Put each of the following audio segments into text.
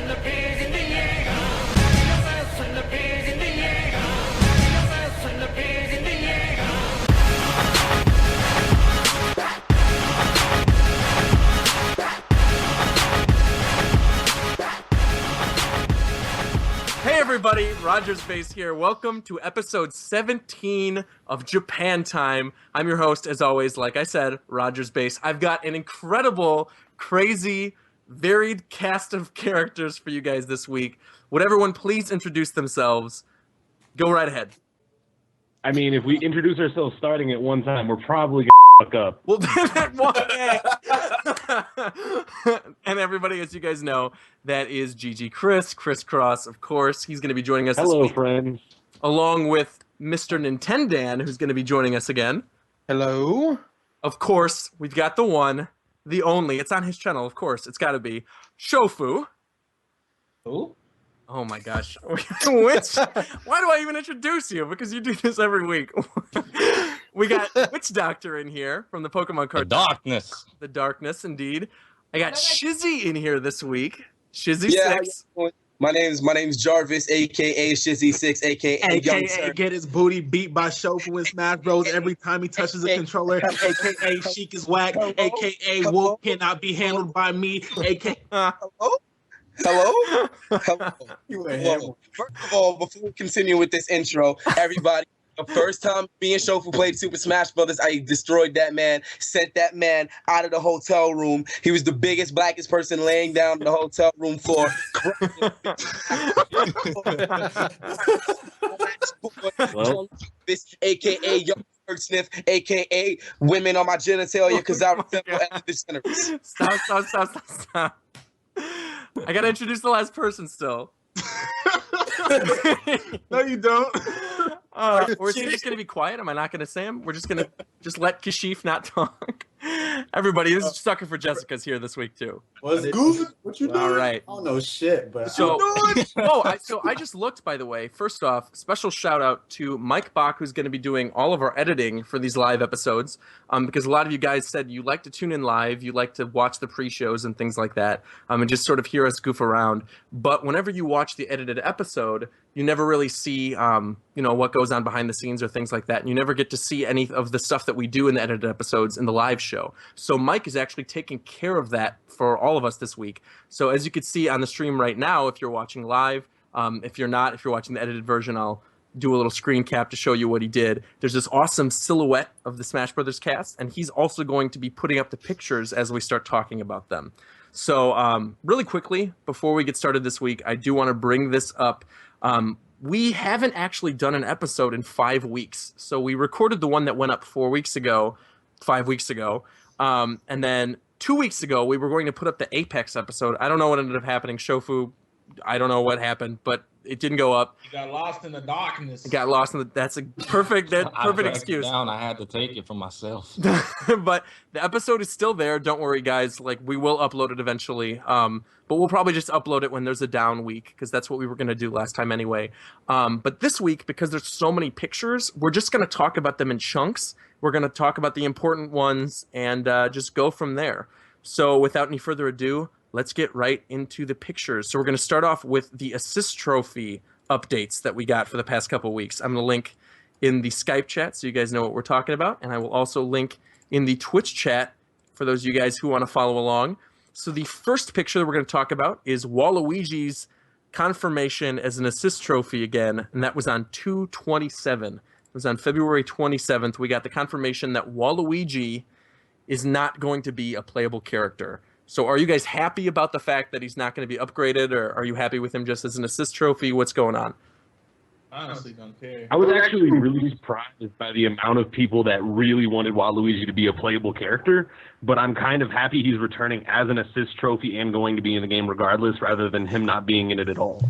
Hey everybody, Rogers Base here. Welcome to episode 17 of Japan Time. I'm your host, as always, like I said, Rogers Base. I've got an incredible, crazy, varied cast of characters for you guys this week. Would everyone please introduce themselves? Go right ahead. I mean, if we introduce ourselves starting at one time, we're probably gonna fuck up. Well, and everybody, as you guys know, that is GG Crisscross, of course. He's going to be joining us Hello, this week, friends. along with Mr. Nintendan, who's going to be joining us again. Hello. Of course, we've got the one, the only. It's on his channel, of course. It's got to be Shofu. Who? Oh my gosh. Why do I even introduce you? Because you do this every week. We got Witch Doctor in here from the Pokemon card. The darkness. The darkness, indeed. I got Shizzy in here this week. Shizzy Yeah, 6. my name's Jarvis, aka Shizzy6, aka Young Sir. Get his booty beat by Shofu in Smash Bros. Every time he touches a controller. AKA Sheik is whack. AKA Wolf cannot be handled by me. AKA. Hello? Hello. First of all, before we continue with this intro, everybody, the first time me and Shofu played Super Smash Brothers, I destroyed that man, sent that man out of the hotel room. He was the biggest, blackest person laying down on the hotel room floor. This, AKA Young Sniff, AKA women on my genitalia, because I resemble Ellen DeGeneres. Stop. I gotta introduce the last person still. No, you don't. Or is he just gonna be quiet? Am I not gonna say him? We're just gonna let Kashif not talk. Everybody, this is Sucker for Jessica's here this week too. What's good? What you doing? All right. I don't know shit, but I just looked, by the way. First off, special shout out to Mike Bach, who's going to be doing all of our editing for these live episodes. Because a lot of you guys said you like to tune in live, you like to watch the pre-shows and things like that, and just sort of hear us goof around. But whenever you watch the edited episode, you never really see, what goes on behind the scenes or things like that. And you never get to see any of the stuff that we do in the edited episodes in the live show. So Mike is actually taking care of that for all of us this week. So as you can see on the stream right now, if you're watching live, if you're watching the edited version, I'll do a little screen cap to show you what he did. There's this awesome silhouette of the Smash Brothers cast, and he's also going to be putting up the pictures as we start talking about them. So really quickly, before we get started this week, I do want to bring this up. We haven't actually done an episode in 5 weeks. So we recorded the one that went up 5 weeks ago. And then 2 weeks ago, we were going to put up the Apex episode. I don't know what ended up happening. Shofu, I don't know what happened, but it didn't go up. You got lost in the darkness. That's a perfect excuse. I had to take it for myself. But the episode is still there. Don't worry, guys. Like, we will upload it eventually. But we'll probably just upload it when there's a down week, because that's what we were going to do last time anyway. But this week, because there's so many pictures, we're just going to talk about them in chunks. We're going to talk about the important ones and just go from there. So without any further ado, let's get right into the pictures. So we're going to start off with the assist trophy updates that we got for the past couple weeks. I'm going to link in the Skype chat so you guys know what we're talking about. And I will also link in the Twitch chat for those of you guys who want to follow along. So the first picture that we're going to talk about is Waluigi's confirmation as an assist trophy again. And that was on 2/27. It was on February 27th. We got the confirmation that Waluigi is not going to be a playable character. So are you guys happy about the fact that he's not going to be upgraded, or are you happy with him just as an assist trophy? What's going on? I honestly don't care. I was actually really surprised by the amount of people that really wanted Waluigi to be a playable character, but I'm kind of happy he's returning as an assist trophy and going to be in the game regardless, rather than him not being in it at all.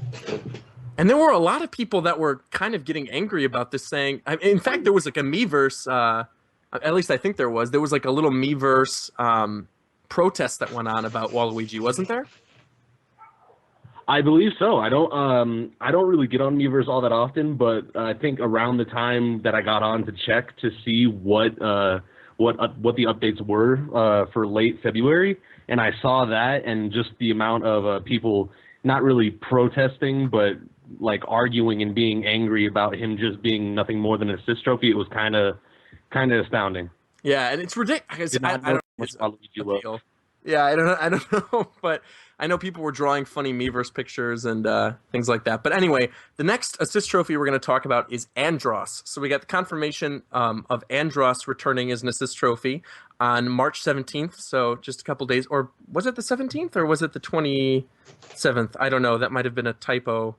And there were a lot of people that were kind of getting angry about this, saying, in fact, there was like a Miiverse, at least I think there was like a little Miiverse protest that went on about Waluigi, wasn't there? I believe so. I don't really get on Miiverse all that often, but I think around the time that I got on to check to see what the updates were for late February, and I saw that, and just the amount of people not really protesting, but like arguing and being angry about him just being nothing more than an assist trophy. It was kind of astounding. Yeah, and it's ridiculous. Did I not know don't know. much It's about Luigi love. appeal. Yeah, I don't know, but I know people were drawing funny Miiverse pictures and things like that. But anyway, the next assist trophy we're going to talk about is Andros. So we got the confirmation of Andros returning as an assist trophy on March 17th. So just a couple days, or was it the 17th or was it the 27th? I don't know. That might have been a typo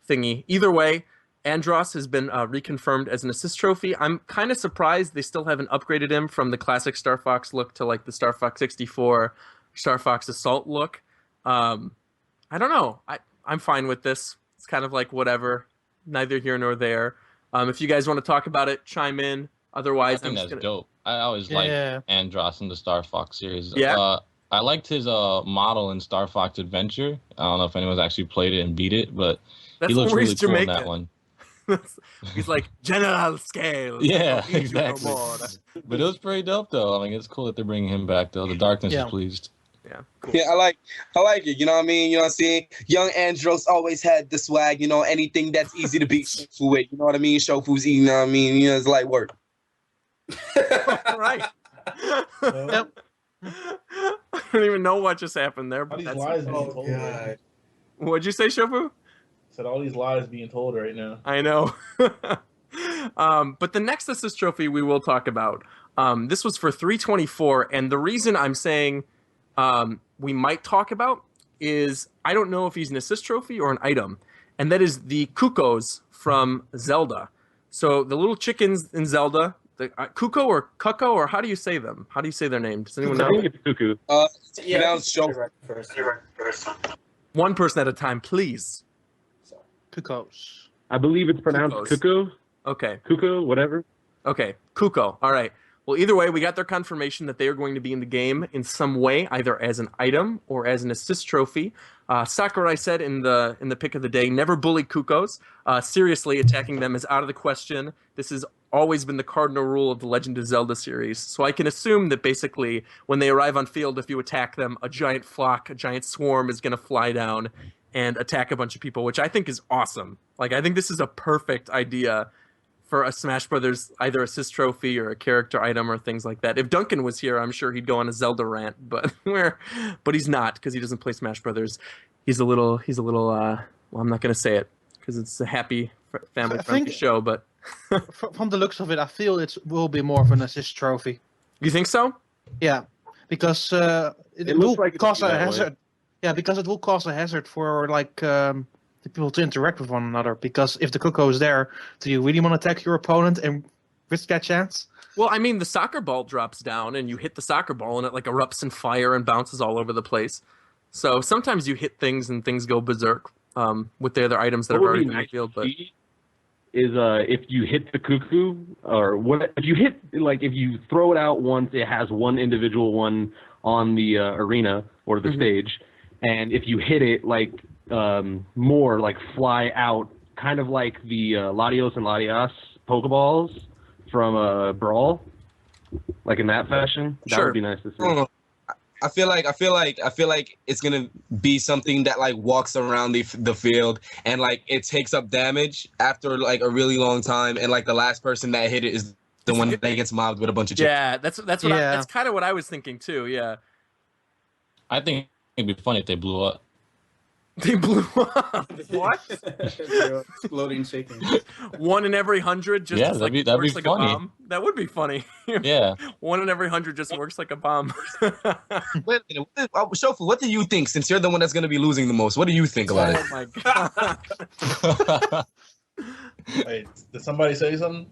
thingy. Either way, Andros has been reconfirmed as an assist trophy. I'm kind of surprised they still haven't upgraded him from the classic Star Fox look to like the Star Fox 64 Star Fox Assault look. I don't know. I'm fine with this. It's kind of like whatever, neither here nor there. If you guys want to talk about it, chime in. Otherwise, I think I'm that's dope. I always liked Andros in the Star Fox series. Yeah. I liked his model in Star Fox Adventure. I don't know if anyone's actually played it and beat it, but That's he looks where really he's cool in Jamaican. that one. He's like General Scales. Yeah, I'll eat you no exactly. more. But it was pretty dope, though. I mean, it's cool that they're bringing him back, though. The darkness is pleased. Yeah, cool. Yeah, I like it. You know what I mean? You know what I'm saying? Young Andros always had the swag. You know, anything that's easy to beat Shofu with. You know what I mean? Shofu's eating. You know what I mean? You know, it's light work. Right. Yep. I don't even know what just happened there, All but these that's lies being Oh, told. God. Right? What'd you say, Shofu? Said all these lies being told right now. I know. But the next assist trophy we will talk about. This was for 324, and the reason I'm saying we might talk about is I don't know if he's an assist trophy or an item, and that is the Kukos from Zelda. So the little chickens in Zelda, the Kuko or Kuko, or how do you say them? How do you say their name? Does anyone I know? think it's Cuckoo. It's pronounced Shofu. One person at a time, please. Kukos. I believe it's pronounced Kukos. Cuckoo. Okay. Cuckoo, whatever. Okay, Kuko. All right. Well, either way, we got their confirmation that they are going to be in the game in some way, either as an item or as an assist trophy. Sakurai said in the pick of the day, never bully Kukos. Seriously, attacking them is out of the question. This has always been the cardinal rule of the Legend of Zelda series. So I can assume that basically when they arrive on field, if you attack them, a giant flock, a giant swarm is going to fly down and attack a bunch of people, which I think is awesome. Like, I think this is a perfect idea for a Smash Brothers either assist trophy or a character item or things like that. If Duncan was here, I'm sure he'd go on a Zelda rant, but he's not because he doesn't play Smash Brothers. He's a little well, I'm not going to say it because it's a happy family friendly show, but From the looks of it, I feel it will be more of an assist trophy. you think so? Yeah, because it It will looks like it's cause a that way. hazard. Yeah, because it will cause a hazard for like the people to interact with one another. Because if the Kuko is there, do you really want to attack your opponent and risk that chance? Well, I mean, the soccer ball drops down and you hit the soccer ball and it like erupts in fire and bounces all over the place. So sometimes you hit things and things go berserk with the other items that have What would already be been nice revealed. to But see is if you hit the cuckoo or what if you hit like if you throw it out once, it has one individual one on the arena or the stage, and if you hit it like more like fly out, kind of like the Latios and Latias Pokeballs from Brawl, like in that fashion, that Sure. would be nice to see. I don't know. I feel like it's gonna be something that like walks around the field and like it takes up damage after like a really long time, and like the last person that hit it is the one that gets mobbed with a bunch of chips. yeah, that's what that's kind of what I was thinking too. Yeah, I think it'd be funny if they blew up. they blew up. What? Exploding chicken. One in every 100 just Yeah, is, that'd like, be works like funny. a bomb. That would be funny. Yeah. 1 in every 100 just works like a bomb. Wait a minute, Shofu, what do you think? Since you're the one that's gonna be losing the most, what do you think about it? Oh my god. Wait, did somebody say something?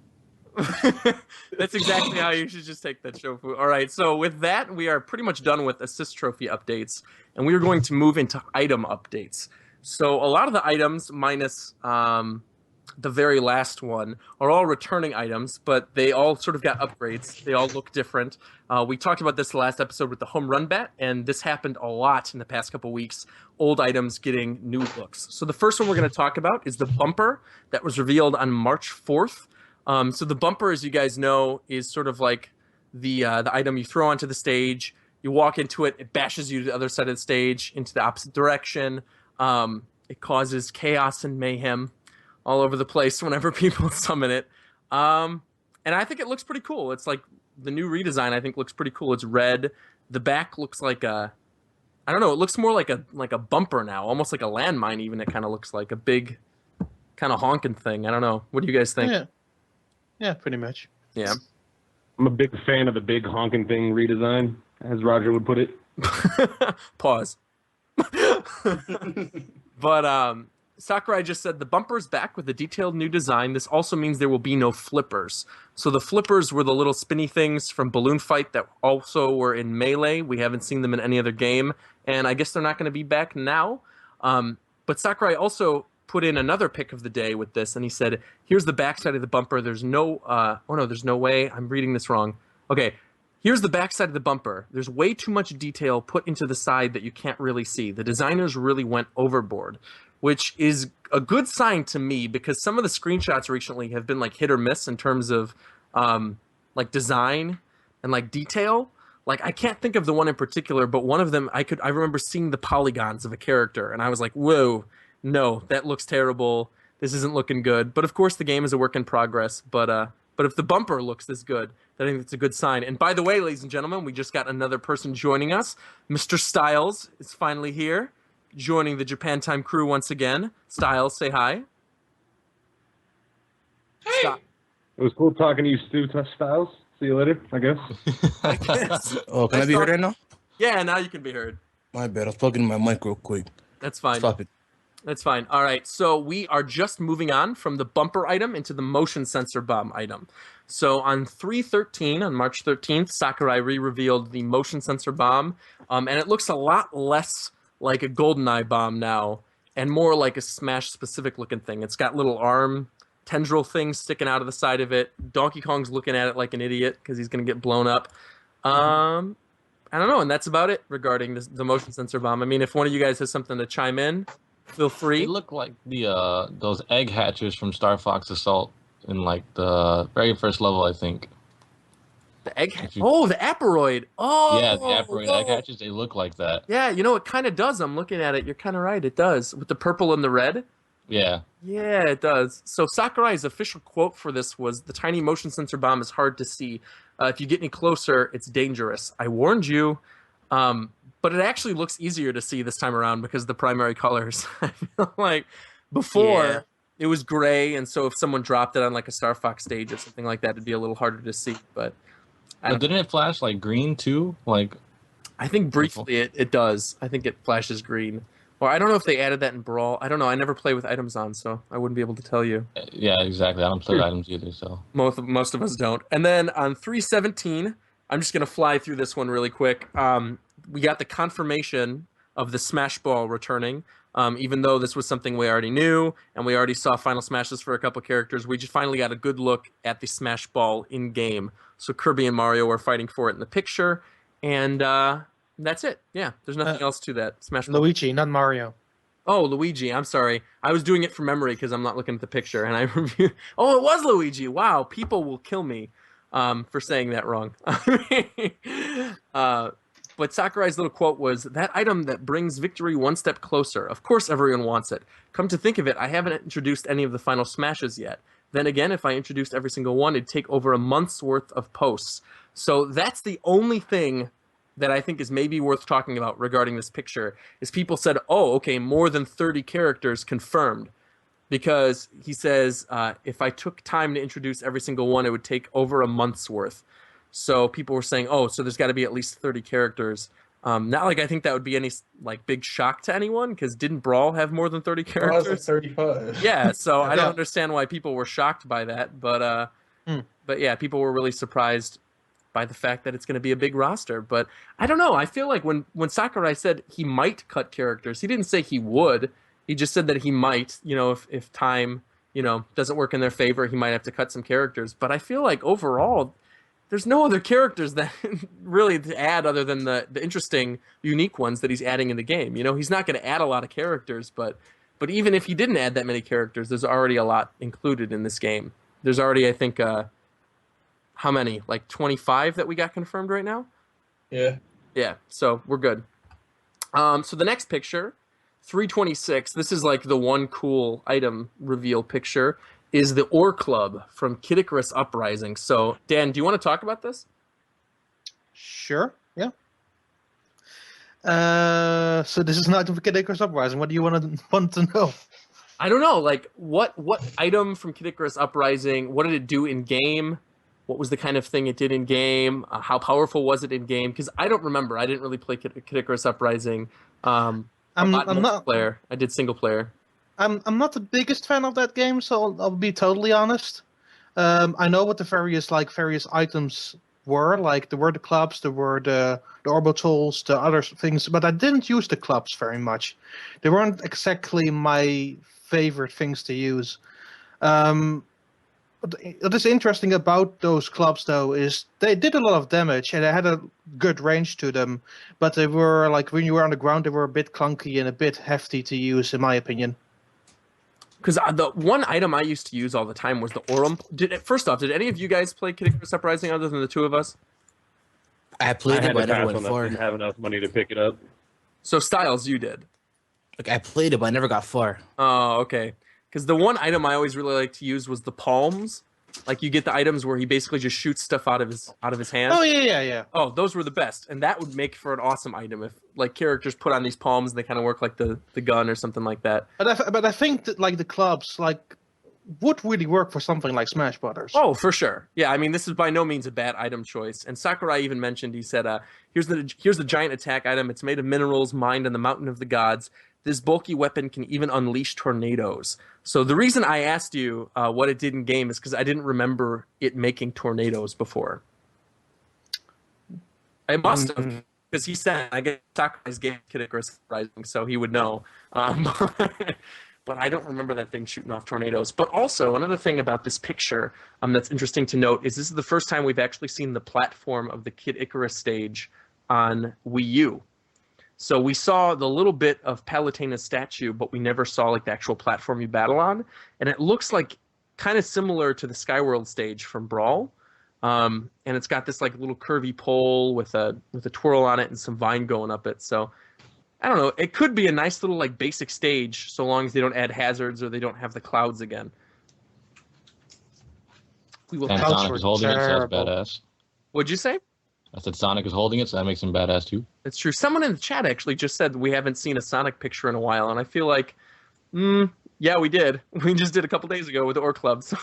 That's exactly how you should just take that, Shofu. All right, so with that, we are pretty much done with assist trophy updates, and we are going to move into item updates. So a lot of the items, minus the very last one, are all returning items, but they all sort of got upgrades. They all look different. We talked about this last episode with the home run bat, and this happened a lot in the past couple weeks. Old items getting new looks. So the first one we're going to talk about is the bumper that was revealed on March 4th. So the bumper, as you guys know, is sort of like the item you throw onto the stage. You walk into it, it bashes you to the other side of the stage into the opposite direction. It causes chaos and mayhem all over the place whenever people summon it. And I think it looks pretty cool. It's like the new redesign. I think looks pretty cool. It's red. The back looks like I don't know. It looks more like a bumper now, almost like a landmine. Even it kind of looks like a big, kind of honking thing. I don't know. What do you guys think? Yeah, pretty much. Yeah. I'm a big fan of the big honking thing redesign, as Roger would put it. Pause. But Sakurai just said the bumper's back with a detailed new design. This also means there will be no flippers. So the flippers were the little spinny things from Balloon Fight that also were in Melee. We haven't seen them in any other game, and I guess they're not going to be back now. But Sakurai also put in another pick of the day with this, and he said, here's the backside of the bumper. There's no, oh no, there's no way. I'm reading this wrong. Okay, here's the backside of the bumper. There's way too much detail put into the side that you can't really see. The designers really went overboard, which is a good sign to me because some of the screenshots recently have been like hit or miss in terms of like design and like detail. Like I can't think of the one in particular, but one of them I remember seeing the polygons of a character and I was like, whoa, no, that looks terrible. This isn't looking good. But of course the game is a work in progress. But if the bumper looks this good, I think it's a good sign. And by the way, ladies and gentlemen, we just got another person joining us. Mr. Styles is finally here, joining the Japan Time crew once again. Styles, say hi. Hey. It was cool talking to you, Stu Styles. See you later, I guess. I guess. Oh, can I be heard right now? Yeah, now you can be heard. My bad. I was plugging in my mic real quick. That's fine. Stop it. That's fine. All right, so we are just moving on from the bumper item into the motion sensor bomb item. So on 3/13, on March 13th, Sakurai re-revealed the motion sensor bomb, and it looks a lot less like a GoldenEye bomb now, and more like a Smash-specific looking thing. It's got little arm tendril things sticking out of the side of it. Donkey Kong's looking at it like an idiot because he's going to get blown up. I don't know, and that's about it regarding the motion sensor bomb. I mean, if one of you guys has something to chime in, feel free. They look like the those egg hatchers from Star Fox Assault in like the very first level, I think. The egg hatch. Oh, the Aperoid. Oh, yeah, the Aperoid egg hatchers. They look like that. Yeah, you know, it kind of does. I'm looking at it. You're kind of right. It does with the purple and the red. Yeah. Yeah, it does. So Sakurai's official quote for this was, "The tiny motion sensor bomb is hard to see. If you get any closer, it's dangerous. I warned you." But it actually looks easier to see this time around because of the primary colors. I feel like before it was gray, and so if someone dropped it on like a Star Fox stage or something like that, it'd be a little harder to see. But didn't it flash like green too? Like, I think briefly it does. I think it flashes green. Or I don't know if they added that in Brawl. I don't know. I never play with items on, so I wouldn't be able to tell you. Yeah, exactly. I don't play with items either, so. Most of us don't. And then on 3/17, I'm just going to fly through this one really quick. We got the confirmation of the Smash Ball returning. Even though this was something we already knew, and we already saw Final Smashes for a couple characters, we just finally got a good look at the Smash Ball in-game. So Kirby and Mario are fighting for it in the picture, and that's it. Yeah, there's nothing else to that. Smash Ball. Luigi, not Mario. Oh, Luigi. I'm sorry. I was doing it from memory because I'm not looking at the picture, and I reviewed. Oh, it was Luigi. Wow, people will kill me for saying that wrong. But Sakurai's little quote was, "That item that brings victory one step closer. Of course everyone wants it. Come to think of it, I haven't introduced any of the Final Smashes yet. Then again, if I introduced every single one, it'd take over a month's worth of posts." So that's the only thing that I think is maybe worth talking about regarding this picture, is people said, oh, okay, more than 30 characters confirmed. Because he says, if I took time to introduce every single one, it would take over a month's worth. So people were saying, oh, so there's got to be at least 30 characters. Not like I think that would be any like big shock to anyone, because didn't Brawl have more than 30 characters? Like 35. Yeah, so I don't understand why people were shocked by that. But yeah, people were really surprised by the fact that it's going to be a big roster. But I don't know. I feel like when Sakurai said he might cut characters, he didn't say he would. He just said that he might, if time, doesn't work in their favor, he might have to cut some characters. But I feel like overall, there's no other characters that really to add other than the interesting, unique ones that he's adding in the game. He's not going to add a lot of characters, but even if he didn't add that many characters, there's already a lot included in this game. There's already, I think, how many? Like 25 that we got confirmed right now? Yeah. Yeah, so we're good. So the next picture, 326. This is like the one cool item reveal picture. Is the Ore Club from Kid Icarus Uprising. So, Dan, do you want to talk about this? Sure. Yeah. So this is not Kid Icarus Uprising. What do you want to know? I don't know. Like, what item from Kid Icarus Uprising? What did it do in game? What was the kind of thing it did in game? How powerful was it in game? Because I don't remember. I didn't really play Kid Icarus Uprising. I'm not player. I did single player. I'm not the biggest fan of that game, so I'll be totally honest. I know what the various items were. Like there were the clubs, there were the orbitals, the other things, but I didn't use the clubs very much. They weren't exactly my favorite things to use. What is interesting about those clubs, though, is they did a lot of damage and they had a good range to them, but they were like when you were on the ground, they were a bit clunky and a bit hefty to use, in my opinion. Because the one item I used to use all the time was the Aurum. First off, did any of you guys play Kid Icarus Uprising other than the two of us? I played it, but I never pass went on that. far. Didn't have enough money to pick it up. So Styles, you did. Like I played it, but I never got far. Oh, okay. Because the one item I always really liked to use was the palms. Like you get the items where he basically just shoots stuff out of his hand. Oh yeah. Oh, those were the best, and that would make for an awesome item if like characters put on these palms and they kind of work like the gun or something like that. But I think that like the clubs like would really work for something like Smash Brothers. Oh, for sure. Yeah, I mean this is by no means a bad item choice. And Sakurai even mentioned, he said, here's the giant attack item. It's made of minerals mined on the mountain of the gods. This bulky weapon can even unleash tornadoes. So the reason I asked you what it did in game is because I didn't remember it making tornadoes before. I must have, because he said, I guess Sakurai's game Kid Icarus Rising, so he would know. But I don't remember that thing shooting off tornadoes. But also, another thing about this picture that's interesting to note is this is the first time we've actually seen the platform of the Kid Icarus stage on Wii U. So we saw the little bit of Palutena's statue, but we never saw like the actual platform you battle on. And it looks like kind of similar to the Skyworld stage from Brawl. And it's got this like little curvy pole with a twirl on it and some vine going up it. So I don't know. It could be a nice little like basic stage so long as they don't add hazards or they don't have the clouds again. We will. And Sonic is holding it, so that's badass. What'd you say? I said Sonic is holding it, so that makes him badass too. It's true. Someone in the chat actually just said we haven't seen a Sonic picture in a while, and I feel like, yeah, we did. We just did a couple days ago with the Ore Club. So.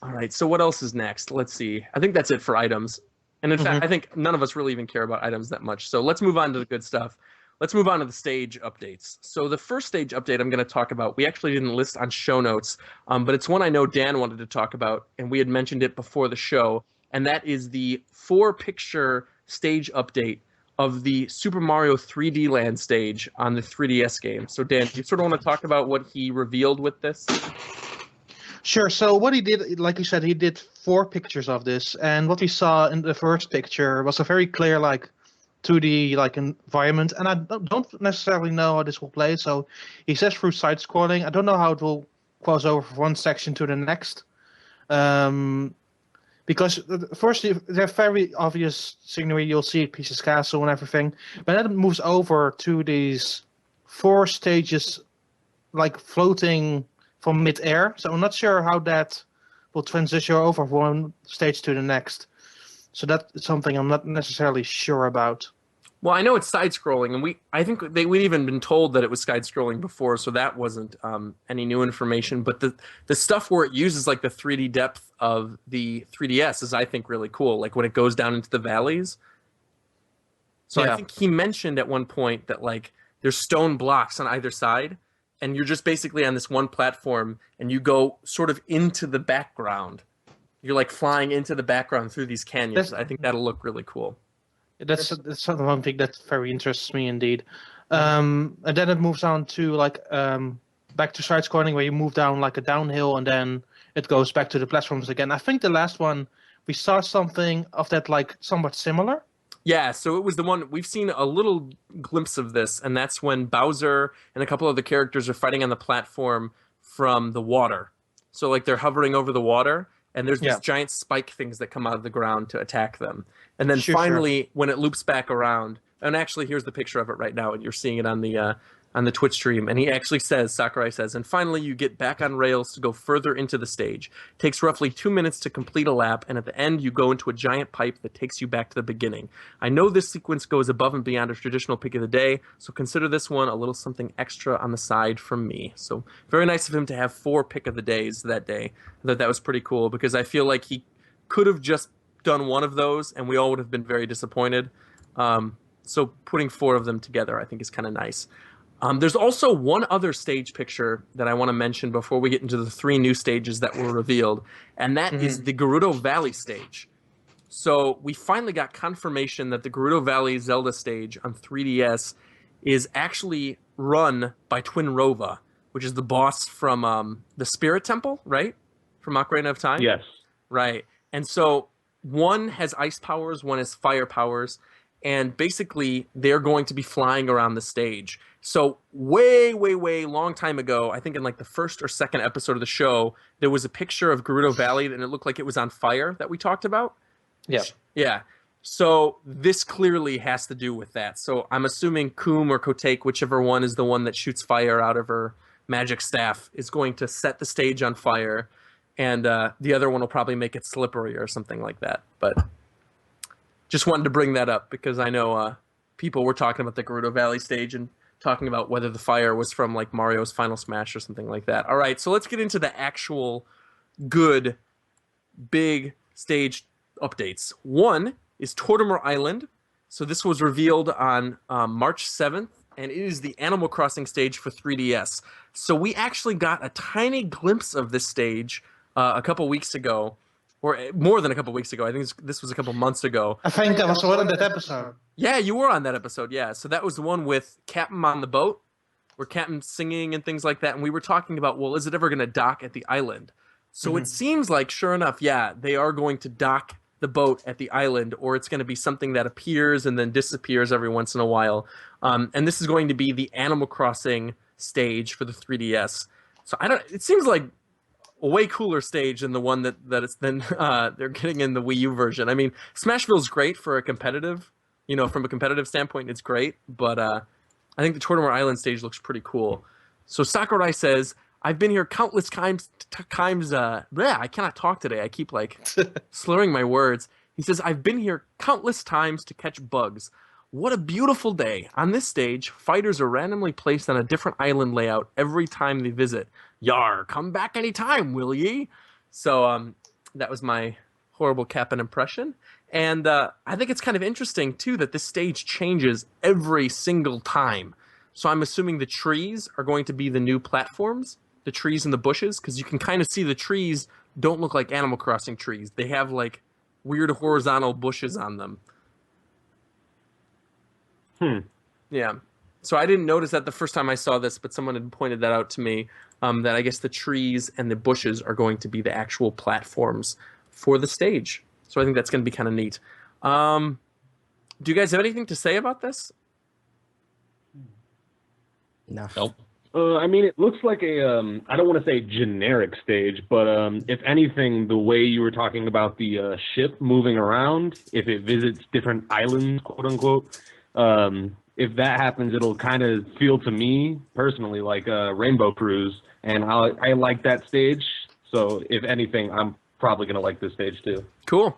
All right, so what else is next? Let's see. I think that's it for items. And in fact, I think none of us really even care about items that much. So let's move on to the good stuff. Let's move on to the stage updates. So the first stage update I'm going to talk about, we actually didn't list on show notes, but it's one I know Dan wanted to talk about, and we had mentioned it before the show. And that is the 4-picture stage update of the Super Mario 3D Land stage on the 3DS game. So Dan, do you sort of want to talk about what he revealed with this? Sure. So what he did, like you said, he did 4 pictures of this. And what we saw in the first picture was a very clear, like, 2D like environment. And I don't necessarily know how this will play. So he says through side-scrolling. I don't know how it will cross over from one section to the next. Because first, they're very obvious scenery. You'll see Peach's castle and everything. But then it moves over to these 4 stages, like floating from mid-air. So I'm not sure how that will transition over from one stage to the next. So that's something I'm not necessarily sure about. Well, I know it's side-scrolling, and I think we'd even been told that it was side-scrolling before, so that wasn't any new information. But the stuff where it uses like the 3D depth of the 3DS is, I think, really cool. Like when it goes down into the valleys. So yeah. I think he mentioned at one point that like there's stone blocks on either side, and you're just basically on this one platform, and you go sort of into the background. You're like flying into the background through these canyons. I think that'll look really cool. That's one thing that very interests me indeed. And then it moves on to like back to side scrolling where you move down like a downhill and then it goes back to the platforms again. I think the last one we saw something of that like somewhat similar. Yeah, so it was the one we've seen a little glimpse of this, and that's when Bowser and a couple of the characters are fighting on the platform from the water. So like they're hovering over the water. And there's these giant spike things that come out of the ground to attack them. And then finally, when it loops back around, And actually, here's the picture of it right now, and you're seeing it on the Twitch stream. And he actually says, Sakurai says, and finally you get back on rails to go further into the stage. It takes roughly 2 minutes to complete a lap, and at the end you go into a giant pipe that takes you back to the beginning. I know this sequence goes above and beyond a traditional pick of the day, so consider this one a little something extra on the side from me. So very nice of him to have 4 pick of the days that day. I thought that was pretty cool, because I feel like he could have just done one of those, and we all would have been very disappointed. So putting 4 of them together, I think, is kind of nice. There's also one other stage picture that I want to mention before we get into the 3 new stages that were revealed, and that is the Gerudo Valley stage. So we finally got confirmation that the Gerudo Valley Zelda stage on 3DS is actually run by Twin Rova, which is the boss from the Spirit Temple, right? From Ocarina of Time? Yes. Right. And so one has ice powers, one has fire powers, and basically they're going to be flying around the stage. So way long time ago, I think in like the first or second episode of the show, there was a picture of Gerudo Valley and it looked like it was on fire that we talked about. Yeah. Yeah. So this clearly has to do with that. So I'm assuming Koom or Kotake, whichever one is the one that shoots fire out of her magic staff, is going to set the stage on fire, and the other one will probably make it slippery or something like that. But just wanted to bring that up because I know people were talking about the Gerudo Valley stage and talking about whether the fire was from like Mario's Final Smash or something like that. All right, so let's get into the actual good big stage updates. One is Tortimer Island. So this was revealed on March 7th, and it is the Animal Crossing stage for 3DS. So we actually got a tiny glimpse of this stage a couple weeks ago, or more than a couple weeks ago. I think this was a couple months ago. I think I was on that episode. Yeah, you were on that episode, yeah. So that was the one with Captain on the boat, where Captain's singing and things like that, and we were talking about, well, is it ever going to dock at the island? So it seems like, sure enough, yeah, they are going to dock the boat at the island, or it's going to be something that appears and then disappears every once in a while. And this is going to be the Animal Crossing stage for the 3DS. So it seems like a way cooler stage than the one that it's then they're getting in the Wii U version. I mean, Smashville's great for a competitive, from a competitive standpoint, it's great, but I think the Tortimer Island stage looks pretty cool. So Sakurai says, I've been here countless times. I cannot talk today. I keep slurring my words. He says, I've been here countless times to catch bugs. What a beautiful day. On this stage, fighters are randomly placed on a different island layout every time they visit. Yar, come back anytime, will ye? So that was my horrible Cap'n impression. And I think it's kind of interesting, too, that this stage changes every single time. So I'm assuming the trees are going to be the new platforms, the trees and the bushes, because you can kind of see the trees don't look like Animal Crossing trees. They have weird horizontal bushes on them. Yeah. So I didn't notice that the first time I saw this, but someone had pointed that out to me, that I guess the trees and the bushes are going to be the actual platforms for the stage. So I think that's going to be kind of neat. Do you guys have anything to say about this? No. Nope. I mean, it looks like I don't want to say generic stage, but if anything, the way you were talking about the ship moving around, if it visits different islands, quote unquote, if that happens, it'll kind of feel to me personally like a Rainbow Cruise, and I like that stage. So if anything, I'm probably going to like this stage too. Cool.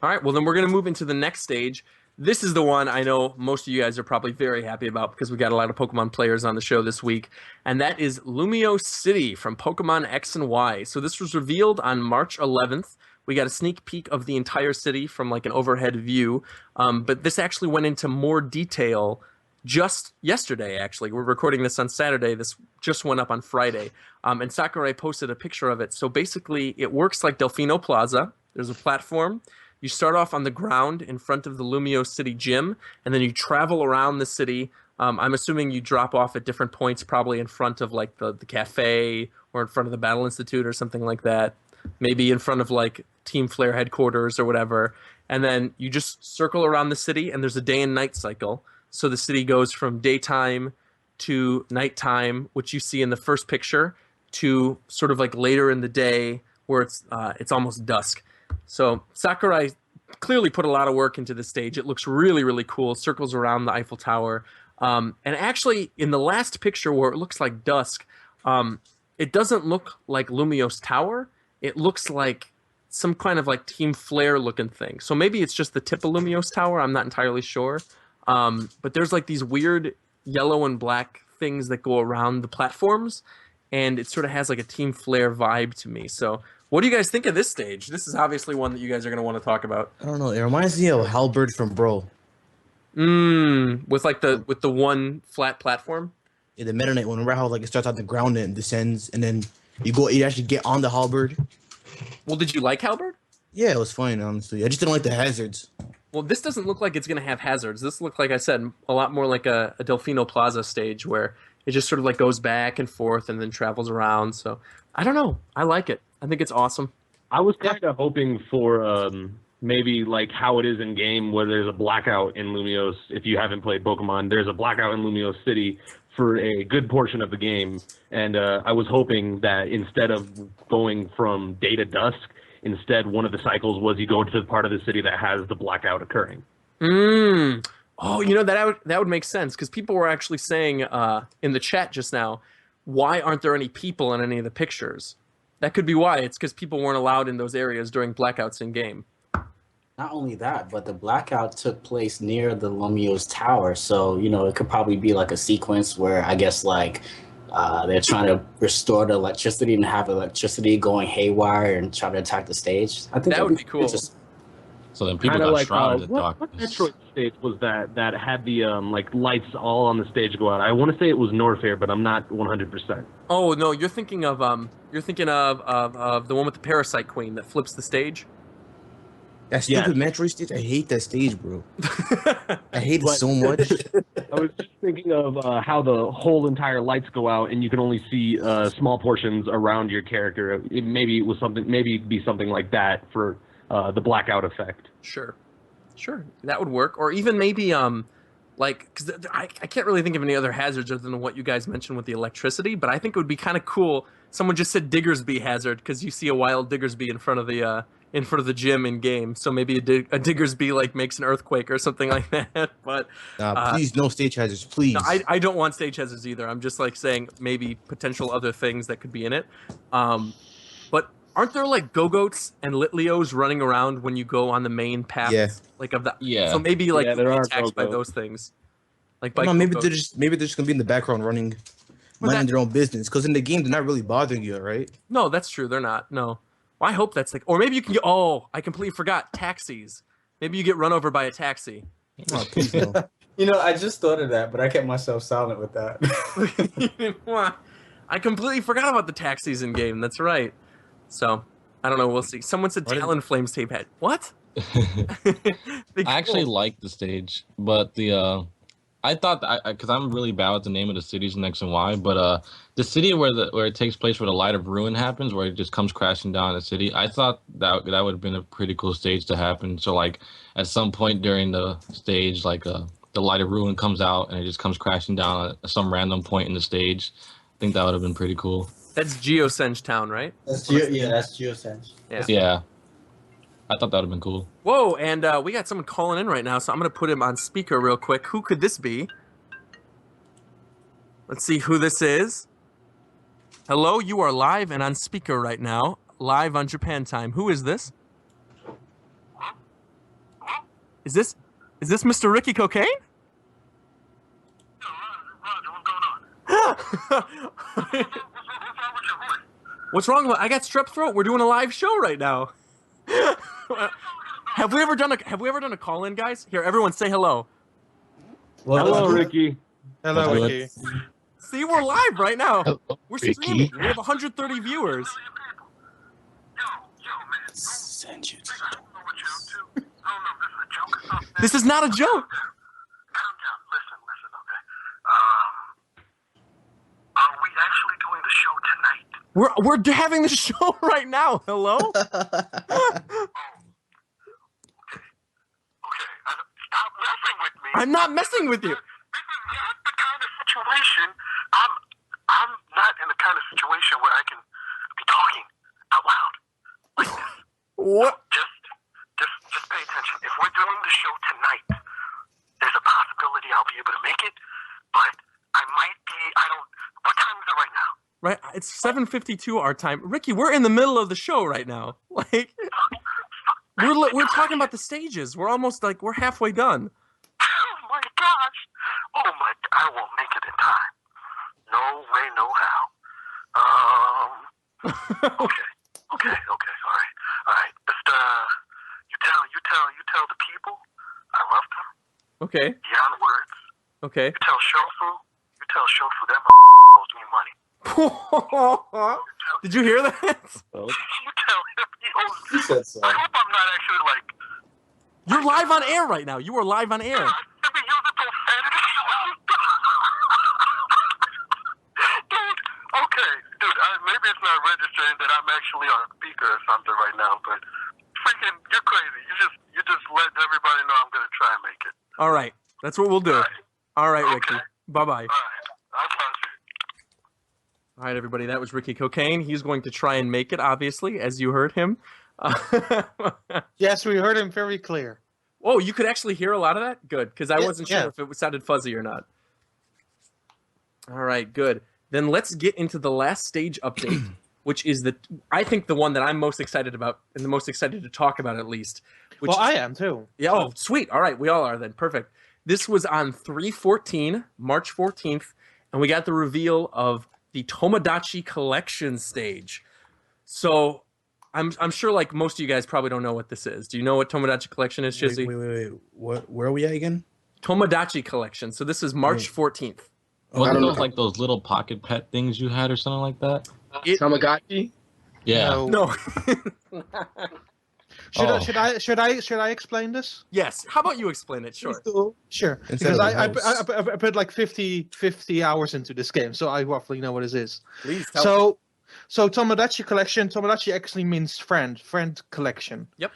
All right, well then we're going to move into the next stage. This is the one I know most of you guys are probably very happy about because we got a lot of Pokemon players on the show this week, and that is Lumio City from Pokemon X and Y. So this was revealed on March 11th. We got a sneak peek of the entire city from an overhead view, but this actually went into more detail just yesterday, actually. We're recording this on Saturday. This just went up on Friday, and Sakurai posted a picture of it. So basically, it works like Delfino Plaza. There's a platform. You start off on the ground in front of the Lumio City gym, and then you travel around the city. I'm assuming you drop off at different points, probably in front of the cafe or in front of the Battle Institute or something like that. Maybe in front of Team Flare headquarters or whatever. And then you just circle around the city, and there's a day and night cycle. So the city goes from daytime to nighttime, which you see in the first picture, to sort of later in the day where it's almost dusk. So Sakurai clearly put a lot of work into the stage. It looks really, really cool. Circles around the Eiffel Tower. And actually, in the last picture where it looks like dusk, it doesn't look like Lumiose Tower. It looks like some kind of like Team Flare looking thing. So maybe it's just the tip of Lumiose Tower. I'm not entirely sure. But there's like these weird yellow and black things that go around the platforms, and it sort of has like a Team Flare vibe to me. So what do you guys think of this stage? This is obviously one that you guys are going to want to talk about. I don't know. It reminds me of Halberd from Bro. With like the one flat platform. Yeah, the Meta Knight one. Remember how like it starts on the ground and descends, and then you actually get on the Halberd. Well, did you like Halberd? Yeah, it was fine, honestly. I just didn't like the hazards. Well, this doesn't look like it's going to have hazards. This looks, like I said, a lot more like a Delfino Plaza stage where it just sort of like goes back and forth and then travels around. So I don't know. I like it. I think it's awesome. I was kind of hoping for maybe like how it is in game, where there's a blackout in Lumiose. If you haven't played Pokemon, there's a blackout in Lumiose City for a good portion of the game, and I was hoping that instead of going from day to dusk, instead one of the cycles was you go to the part of the city that has the blackout occurring. Oh, you know, that would make sense, because people were actually saying in the chat just now, why aren't there any people in any of the pictures? That could be why. It's because people weren't allowed in those areas during blackouts in game. Not only that, but the blackout took place near the Lumiose Tower, so you know it could probably be like a sequence where I guess like they're trying to restore the electricity and have electricity going haywire and try to attack the stage. I think that would be cool. So then people Kinda got like, shrouded in what darkness. Metroid stage was that had the like lights all on the stage go out? I want to say it was Norfair, but I'm not 100%. Oh no, you're thinking of the one with the Parasite Queen that flips the stage. That stupid Metroid stage, I hate that stage, bro. I hate it so much. I was just thinking of how the whole entire lights go out and you can only see small portions around your character. Maybe it was something, maybe it'd be something like that for the blackout effect. Sure, that would work. Or even maybe like, because I can't really think of any other hazards other than what you guys mentioned with the electricity. But I think it would be kind of cool. Someone just said Diggersby hazard because you see a wild Diggersby in front of the gym in game. So maybe a Diggersby like makes an earthquake or something like that. But please, no stage hazards, please. No, I don't want stage hazards either. I'm just like saying maybe potential other things that could be in it. But aren't there like Go-Goats and Litleos running around when you go on the main path? Yeah. Like of the Yeah. So maybe like there are attacked by Go-Goats. those things. Like by No, maybe Go-Goats. they're just gonna be in the background running, minding their own business. Because in the game, they're not really bothering you, right? No, that's true. They're not. No. Well, I hope that's like, or maybe you can get. Oh, I completely forgot taxis. Maybe you get run over by a taxi. Oh, please no. You know, I just thought of that, but I kept myself silent with that. I completely forgot about the taxis in game. That's right. So I don't know. We'll see. Someone said Talonflame's tape head. What? I actually like the stage, but the I thought because I'm really bad with the name of the cities in X and Y, but the city where it takes place where the Light of Ruin happens, where it just comes crashing down the city, I thought that would have been a pretty cool stage to happen. So like at some point during the stage, like the Light of Ruin comes out and it just comes crashing down at some random point in the stage. I think that would have been pretty cool. That's Geosenge Town, right? That's Geosenge. Yeah. I thought that would have been cool. Whoa, and we got someone calling in right now, so I'm going to put him on speaker real quick. Who could this be? Let's see who this is. Hello, you are live and on speaker right now, live on Japan time. Who is this? Is this Mr. Ricky Cocaine? What's wrong? I got strep throat. We're doing a live show right now. Have we ever done a call-in, guys? Here, everyone say hello. Well, hello, Ricky. Hello, Ricky. See, we're live right now. We're Ricky. streaming. We have 130 viewers. Send you. This is not a joke. Are we actually doing the show tonight? We're having the show right now. Hello? Okay, stop messing with me. I'm not messing with you. This is not the kind of situation. I'm not in the kind of situation where I can be talking out loud like this. What? Just pay attention Right? It's 7:52 our time. Ricky, we're in the middle of the show right now. Like, we're talking about the stages. We're almost like we're halfway done. Oh my gosh! Oh my! I won't make it in time. No way, no how. Okay. All right. Just you tell the people I love them. Okay. Beyond words. Okay. You tell Shofu that owes me money. Did you hear that? You tell him he owes me. He said so. I hope I'm not actually like. You're live on air right now. You are live on air. I've been using profanity. Dude, maybe it's not registering that I'm actually on speaker or something right now, but freaking, you're crazy. You just let everybody know I'm gonna try and make it. All right. That's what we'll do. All right, Ricky. Okay. Bye-bye. All right, I'll talk to you. All right, everybody. That was Ricky Cocaine. He's going to try and make it, obviously, as you heard him. Yes, we heard him very clear. Oh, you could actually hear a lot of that? Good, because I wasn't sure yeah. if it sounded fuzzy or not. All right, good. Then let's get into the last stage update, which is I think the one that I'm most excited about and the most excited to talk about at least. Which I am too. Yeah, oh, sweet. All right, we all are then. Perfect. This was on 3/14, March 14th, and we got the reveal of the Tomodachi Collection stage. So I'm sure like most of you guys probably don't know what this is. Do you know what Tomodachi Collection is, Shizzy? Wait. Where are we at again? Tomodachi Collection. So this is March 14th. Wasn't those like those little pocket pet things you had or something like that? Tamagotchi? Yeah. No. Should I explain this? Yes. How about you explain it? Sure. Sure. Instead Because of I put like 50 hours into this game, so I roughly know what it is. Please tell me. So Tomodachi Collection. Tomodachi actually means friend collection. Yep.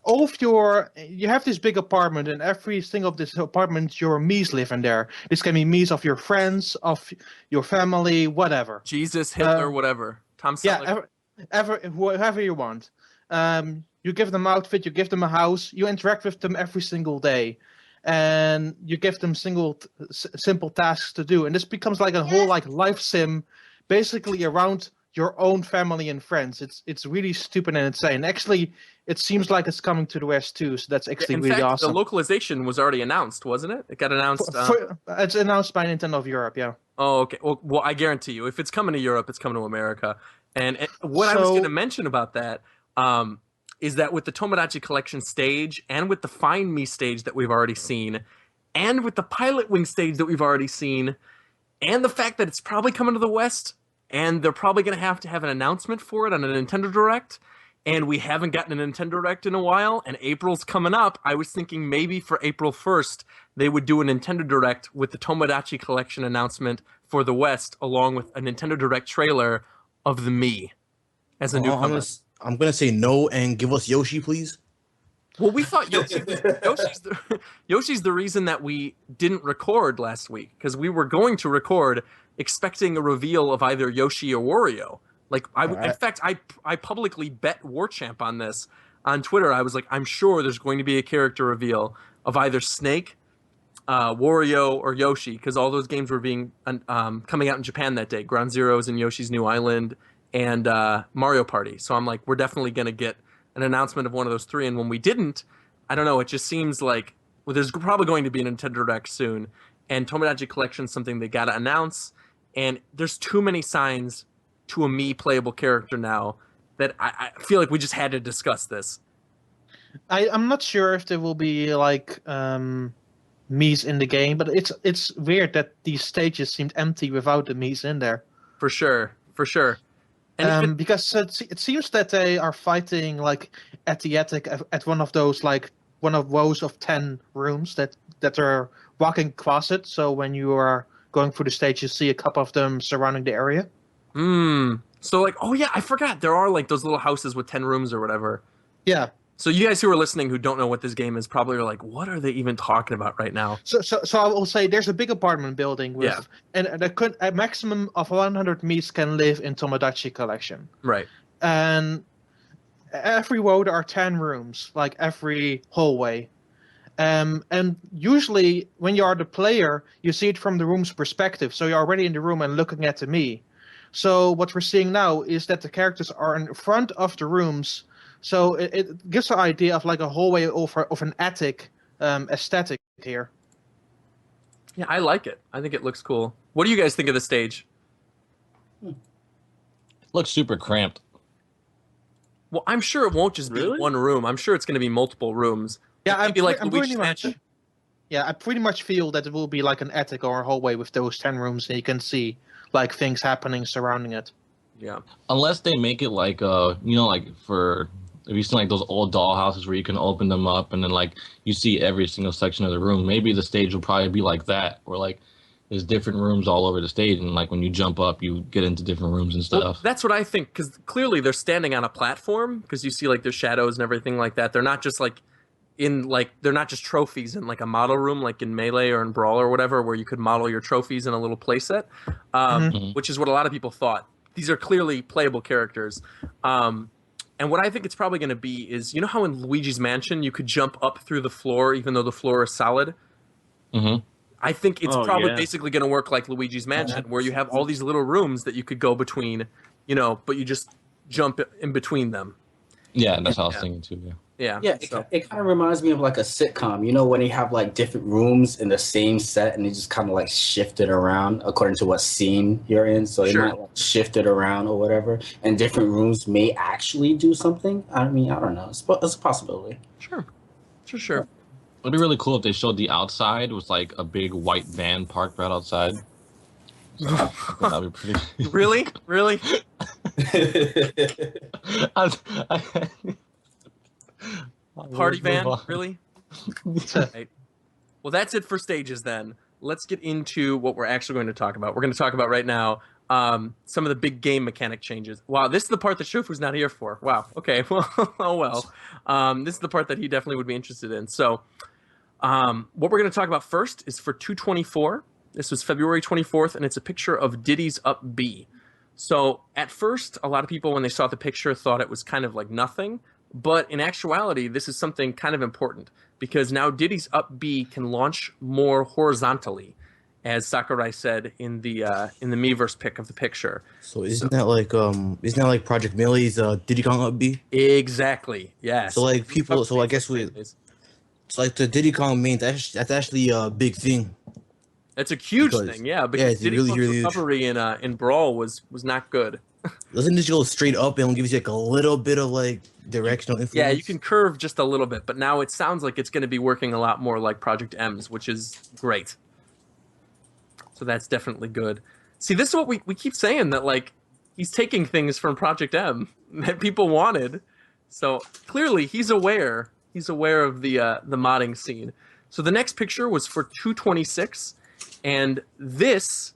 All of you have this big apartment, and every single of this apartment, your Miis live in there. This can be Miis of your friends, of your family, whatever. Jesus, Hitler, whatever. Tom Selleck. Yeah, whoever you want. You give them outfit, you give them a house, you interact with them every single day, and you give them simple tasks to do, and this becomes like a whole like life sim, basically around your own family and friends. It's really stupid and insane. Actually, it seems like it's coming to the West too, so that's actually In really fact, awesome. the localization was already announced, wasn't it? It got announced. It's announced by Nintendo of Europe, yeah. Oh, okay. Well, I guarantee you, if it's coming to Europe, it's coming to America. And what I was going to mention about that is that with the Tomodachi Collection stage and with the Find Me stage that we've already seen, and with the Pilot Wing stage that we've already seen, and the fact that it's probably coming to the West, and they're probably going to have an announcement for it on a Nintendo Direct, and we haven't gotten a Nintendo Direct in a while, and April's coming up, I was thinking maybe for April 1st, they would do a Nintendo Direct with the Tomodachi Collection announcement for the West, along with a Nintendo Direct trailer of the Mii as a newcomer. I'm gonna say no and give us Yoshi, please. Well, we thought Yoshi's the reason that we didn't record last week, because we were going to record expecting a reveal of either Yoshi or Wario. Like, in fact, I publicly bet Warchamp on this on Twitter. I was like, I'm sure there's going to be a character reveal of either Snake, Wario, or Yoshi, because all those games were being coming out in Japan that day. Ground Zeroes and Yoshi's New Island and Mario Party. So I'm like, we're definitely going to get an announcement of one of those three. And when we didn't, I don't know, it just seems like there's probably going to be a Nintendo Direct soon. And Tomodachi Collection is something they got to announce. And there's too many signs to a Mii playable character now that I feel like we just had to discuss this. I'm not sure if there will be like Mii's in the game, but it's weird that these stages seemed empty without the Mii's in there. For sure. And because it seems that they are fighting like at the attic at one of those rows of 10 rooms that are walking closet. So when you are going through the stage, you see a couple of them surrounding the area. So like, oh yeah, I forgot. There are like those little houses with 10 rooms or whatever. Yeah. So you guys who are listening who don't know what this game is probably are like, what are they even talking about right now? So I will say there's a big apartment building with, and a maximum of 100 Mii's can live in Tomodachi Collection. Right. And every row there are 10 rooms, like every hallway. And usually, when you are the player, you see it from the room's perspective. So you're already in the room and looking at the me. So what we're seeing now is that the characters are in front of the rooms. So it gives an idea of like a hallway over of an attic aesthetic here. Yeah, I like it. I think it looks cool. What do you guys think of the stage? Looks super cramped. Well, I'm sure it won't just be one room. I'm sure it's going to be multiple rooms. Yeah, I'm pretty much. Yeah, I pretty much feel that it will be like an attic or a hallway with those 10 rooms, and you can see like things happening surrounding it. Yeah. Unless they make it like like for have you seen like those old doll houses where you can open them up and then like you see every single section of the room? Maybe the stage will probably be like that, where like there's different rooms all over the stage, and like when you jump up, you get into different rooms and stuff. Well, that's what I think, because clearly they're standing on a platform, because you see like their shadows and everything like that. They're not just like they're not just trophies in like a model room like in Melee or in Brawl or whatever, where you could model your trophies in a little playset, which is what a lot of people thought. These are clearly playable characters. And what I think it's probably going to be is, you know how in Luigi's Mansion you could jump up through the floor even though the floor is solid? Mm-hmm. I think it's probably basically going to work like Luigi's Mansion, where you have all these little rooms that you could go between, but you just jump in between them. Yeah, that's what I was thinking too. Yeah. It kind of reminds me of like a sitcom, when they have like different rooms in the same set and they just kind of like shift it around according to what scene you're in. So they might like shift it around or whatever, and different rooms may actually do something. I mean, I don't know. It's a possibility. Sure. It'd be really cool if they showed the outside was like a big white van parked right outside. So, that'd be pretty. Really? Party van? Really? Right. Well, that's it for stages then. Let's get into what we're actually going to talk about. We're going to talk about right now some of the big game mechanic changes. Wow, this is the part that Shofu's not here for. Wow. Okay. Well, oh well. This is the part that he definitely would be interested in. So, what we're going to talk about first is for 224. This was February 24th, and it's a picture of Diddy's Up B. So, at first, a lot of people, when they saw the picture, thought it was kind of like nothing. But in actuality, this is something kind of important, because now Diddy's Up B can launch more horizontally, as Sakurai said in the Miiverse pic of the picture. So isn't that like Project Melee's Diddy Kong Up B? Exactly. Yes. So like people, so I guess it's like the Diddy Kong main. That's actually a big thing. It's a huge thing, yeah. Because Diddy Kong's recovery in Brawl was not good. Doesn't it just go straight up and gives you like a little bit of like directional influence? Yeah, you can curve just a little bit, but now it sounds like it's going to be working a lot more like Project M's, which is great. So that's definitely good. See, this is what we keep saying, that like he's taking things from Project M that people wanted. So clearly he's aware of the modding scene. So the next picture was for 226, and this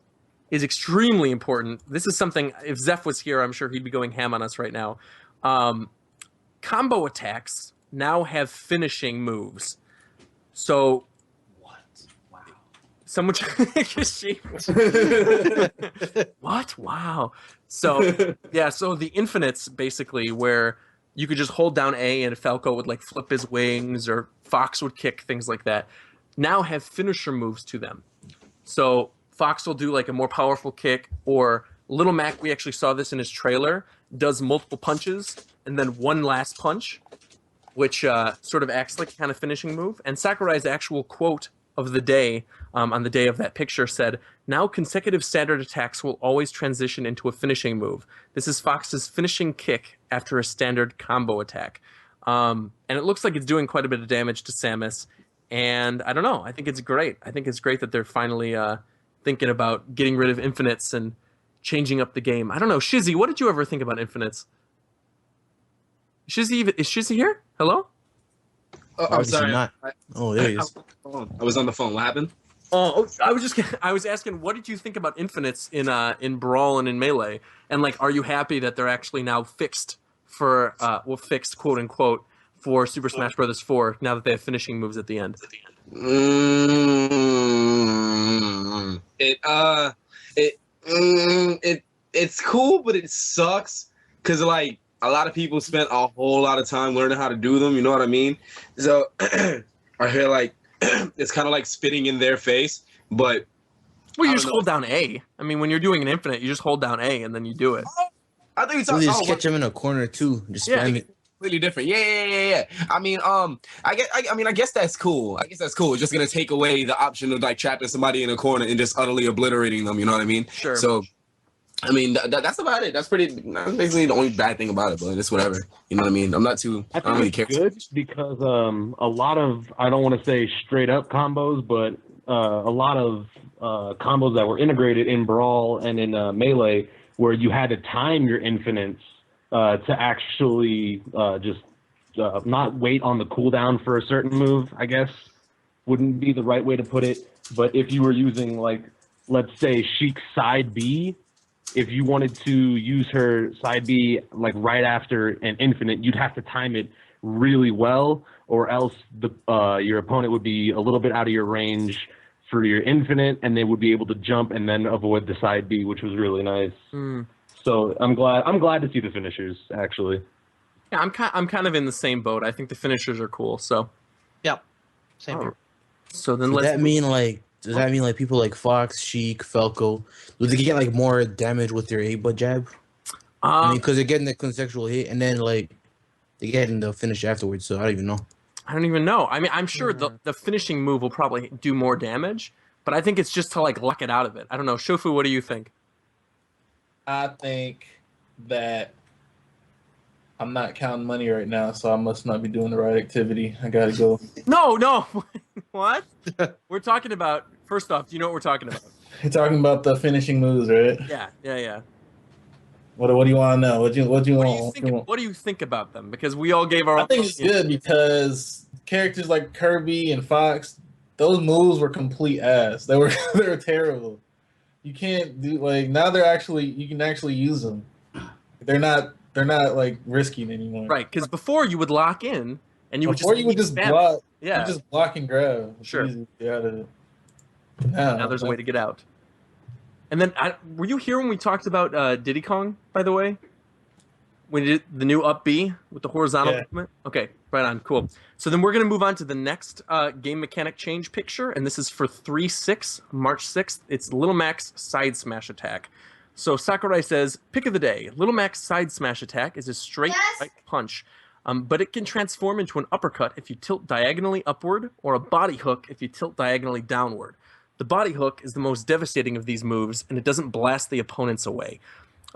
is extremely important. This is something, if Zeph was here, I'm sure he'd be going ham on us right now. Combo attacks now have finishing moves. So, what? Wow. Someone, what? Wow. So, yeah. So the infinites basically, where you could just hold down A and Falco would like flip his wings, or Fox would kick, things like that, now have finisher moves to them. So Fox will do like a more powerful kick, or Little Mac, we actually saw this in his trailer, does multiple punches and then one last punch, which sort of acts like a kind of finishing move. And Sakurai's actual quote of the day, on the day of that picture, said, "Now consecutive standard attacks will always transition into a finishing move. This is Fox's finishing kick after a standard combo attack." And it looks like it's doing quite a bit of damage to Samus. And I don't know, I think it's great. I think it's great that they're finally thinking about getting rid of infinites and changing up the game. I don't know, Shizzy, what did you ever think about infinites? Is Shizzy here? Hello? I'm sorry. Oh, there he is. I was on the phone. What happened? Oh, I was asking, what did you think about infinites in Brawl and in Melee? And like, are you happy that they're actually now fixed for fixed, quote unquote, for Super Smash Bros. 4 now that they have finishing moves at the end? It's cool, but it sucks because like a lot of people spent a whole lot of time learning how to do them. You know what I mean? So I feel like it's kind of like spitting in their face, but well, you just hold down A. I mean, when you're doing an infinite, you just hold down A and then you do it. I think You just catch him in a corner too. Just spam it. Completely different. Yeah. I mean, I guess that's cool. I guess that's cool. It's just gonna take away the option of like trapping somebody in a corner and just utterly obliterating them. You know what I mean? Sure. So, I mean, that's about it. That's basically the only bad thing about it, but it's whatever. You know what I mean? I don't really care. Good because a lot of, I don't want to say straight up combos, but a lot of combos that were integrated in Brawl and in Melee, where you had to time your infinites to actually just not wait on the cooldown for a certain move, I guess, wouldn't be the right way to put it. But if you were using, like, let's say Sheik's side B, if you wanted to use her side B like right after an infinite, you'd have to time it really well, or else your opponent would be a little bit out of your range for your infinite, and they would be able to jump and then avoid the side B, which was really nice. So I'm glad to see the finishers, actually. Yeah, I'm kind of in the same boat. I think the finishers are cool. So, yep, same here. So then Does that mean like people like Fox, Sheik, Falco, do they get like more damage with their A-butt jab? I mean, because they're getting the contextual hit and then like they get in the finish afterwards. So I don't even know. I don't even know. I mean, I'm sure the finishing move will probably do more damage, but I think it's just to like lock it out of it. I don't know. Shofu, what do you think? I think that I'm not counting money right now, so I must not be doing the right activity. I gotta go. No. What? We're talking about, first off, do you know what we're talking about? You're talking about the finishing moves, right? Yeah. What do you want to know? What do you want? What do you think about them? Because we all gave our. I think it's good because characters like Kirby and Fox, those moves were complete ass. They were terrible. You can't do like now. You can actually use them. They're not like risking anymore. Right, because before you would lock in and you would just block. Yeah, you just block and grab. It's sure. easy to get out of it. Now there's a way to get out. And then, were you here when we talked about Diddy Kong, by the way? When you did the new up B with the horizontal movement? Okay, right on, cool. So then we're going to move on to the next game mechanic change picture, and this is for 3/6, March 6th. It's Little Mac's side smash attack. So Sakurai says, pick of the day. Little Mac's side smash attack is a straight right punch, but it can transform into an uppercut if you tilt diagonally upward, or a body hook if you tilt diagonally downward. The body hook is the most devastating of these moves, and it doesn't blast the opponents away.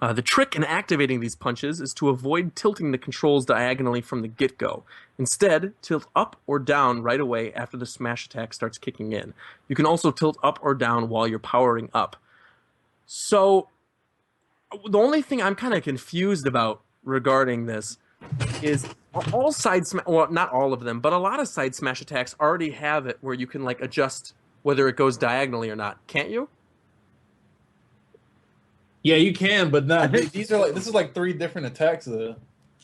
The trick in activating these punches is to avoid tilting the controls diagonally from the get-go. Instead, tilt up or down right away after the smash attack starts kicking in. You can also tilt up or down while you're powering up. So, the only thing I'm kind of confused about regarding this is all side smash, well, not all of them, but a lot of side smash attacks already have it where you can like adjust whether it goes diagonally or not. Can't you? Yeah, you can, but not. This is like 3 different attacks though.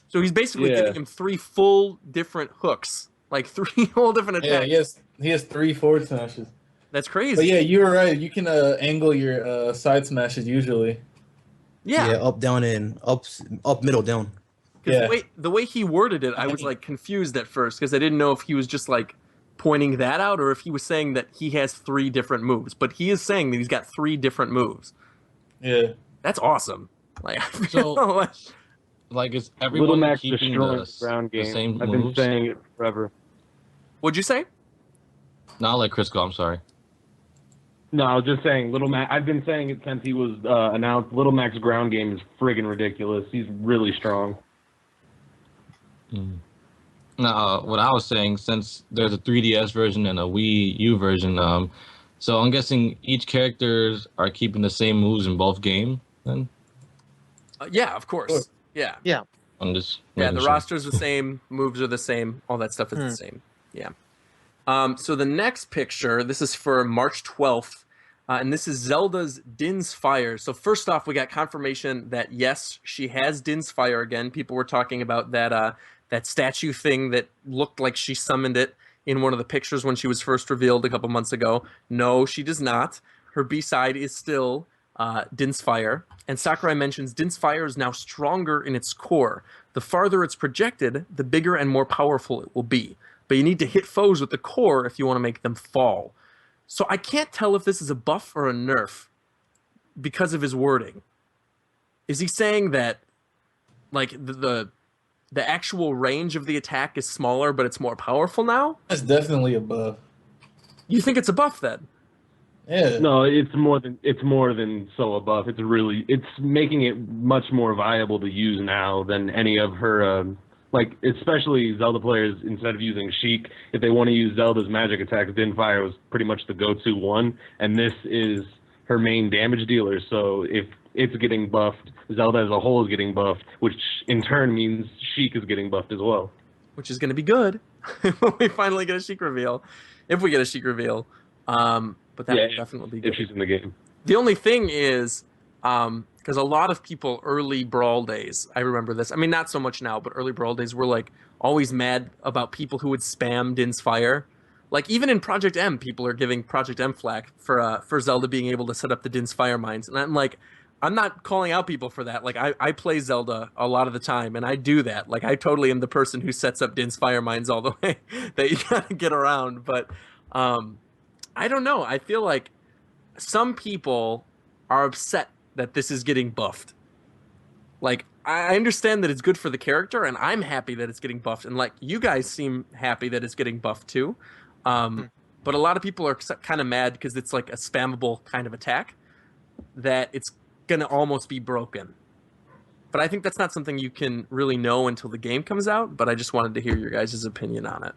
So he's basically giving him 3 full different hooks, like 3 whole different attacks. Yeah, he has 3 forward smashes. That's crazy. But yeah, you were right. You can angle your side smashes usually. Yeah, up, down, and up, middle, down. Yeah. The way he worded it, I was like confused at first because I didn't know if he was just like pointing that out or if he was saying that he has 3 different moves. But he is saying that he's got 3 different moves. Yeah, that's awesome. Like, so, like, is everyone Little Mac keeping destroying the ground game? same I've moves? been saying it forever. What'd you say? No, I'll let Chris go. I'm sorry. No, I was just saying, Little Mac. I've been saying it since he was announced. Little Mac's ground game is friggin' ridiculous. He's really strong. No, what I was saying, since there's a 3DS version and a Wii U version, so I'm guessing each characters are keeping the same moves in both games. Then. Yeah, of course. Yeah. I'm just the sure. roster's the same, moves are the same, all that stuff is the same. Yeah. So the next picture, this is for March 12th, and this is Zelda's Din's Fire. So first off, we got confirmation that yes, she has Din's Fire again. People were talking about that that statue thing that looked like she summoned it in one of the pictures when she was first revealed a couple months ago. No, she does not. Her B-side is still Din's Fire. And Sakurai mentions Din's Fire is now stronger in its core. The farther it's projected, the bigger and more powerful it will be. but you need to hit foes with the core if you want to make them fall. So I can't tell if this is a buff or a nerf because of his wording. Is he saying that like the actual range of the attack is smaller, but it's more powerful now? That's definitely a buff. You think it's a buff then? Yeah. No, it's more than so a buff. It's making it much more viable to use now than any of her like, especially Zelda players, instead of using Sheik, if they want to use Zelda's magic attack, Din Fire was pretty much the go-to one, and this is her main damage dealer. So if it's getting buffed, Zelda as a whole is getting buffed, which in turn means Sheik is getting buffed as well. Which is going to be good when we finally get a Sheik reveal, if we get a Sheik reveal. But that would definitely be good. If she's in the game. The only thing is, because a lot of people early Brawl days, I remember this. I mean, not so much now, but early Brawl days were like always mad about people who would spam Din's Fire. Like even in Project M, people are giving Project M flack for Zelda being able to set up the Din's Fire mines, and I'm like, I'm not calling out people for that. Like I play Zelda a lot of the time, and I do that. Like I totally am the person who sets up Din's Fire mines all the way that you gotta get around. But I don't know. I feel like some people are upset that this is getting buffed. Like, I understand that it's good for the character, and I'm happy that it's getting buffed, and like you guys seem happy that it's getting buffed too. But a lot of people are kind of mad because it's like a spammable kind of attack that it's gonna almost be broken. But I think that's not something you can really know until the game comes out. But I just wanted to hear your guys' opinion on it.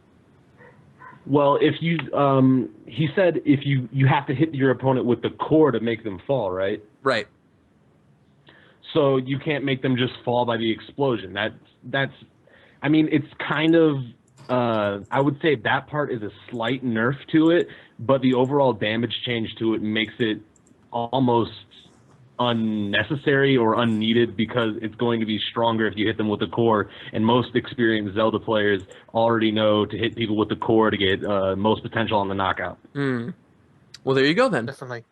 Well, if you, he said if you have to hit your opponent with the core to make them fall, right? Right. So you can't make them just fall by the explosion. That's, I mean, it's kind of, I would say that part is a slight nerf to it, but the overall damage change to it makes it almost unnecessary or unneeded because it's going to be stronger if you hit them with the core, and most experienced Zelda players already know to hit people with the core to get most potential on the knockout. Well, there you go then. Definitely.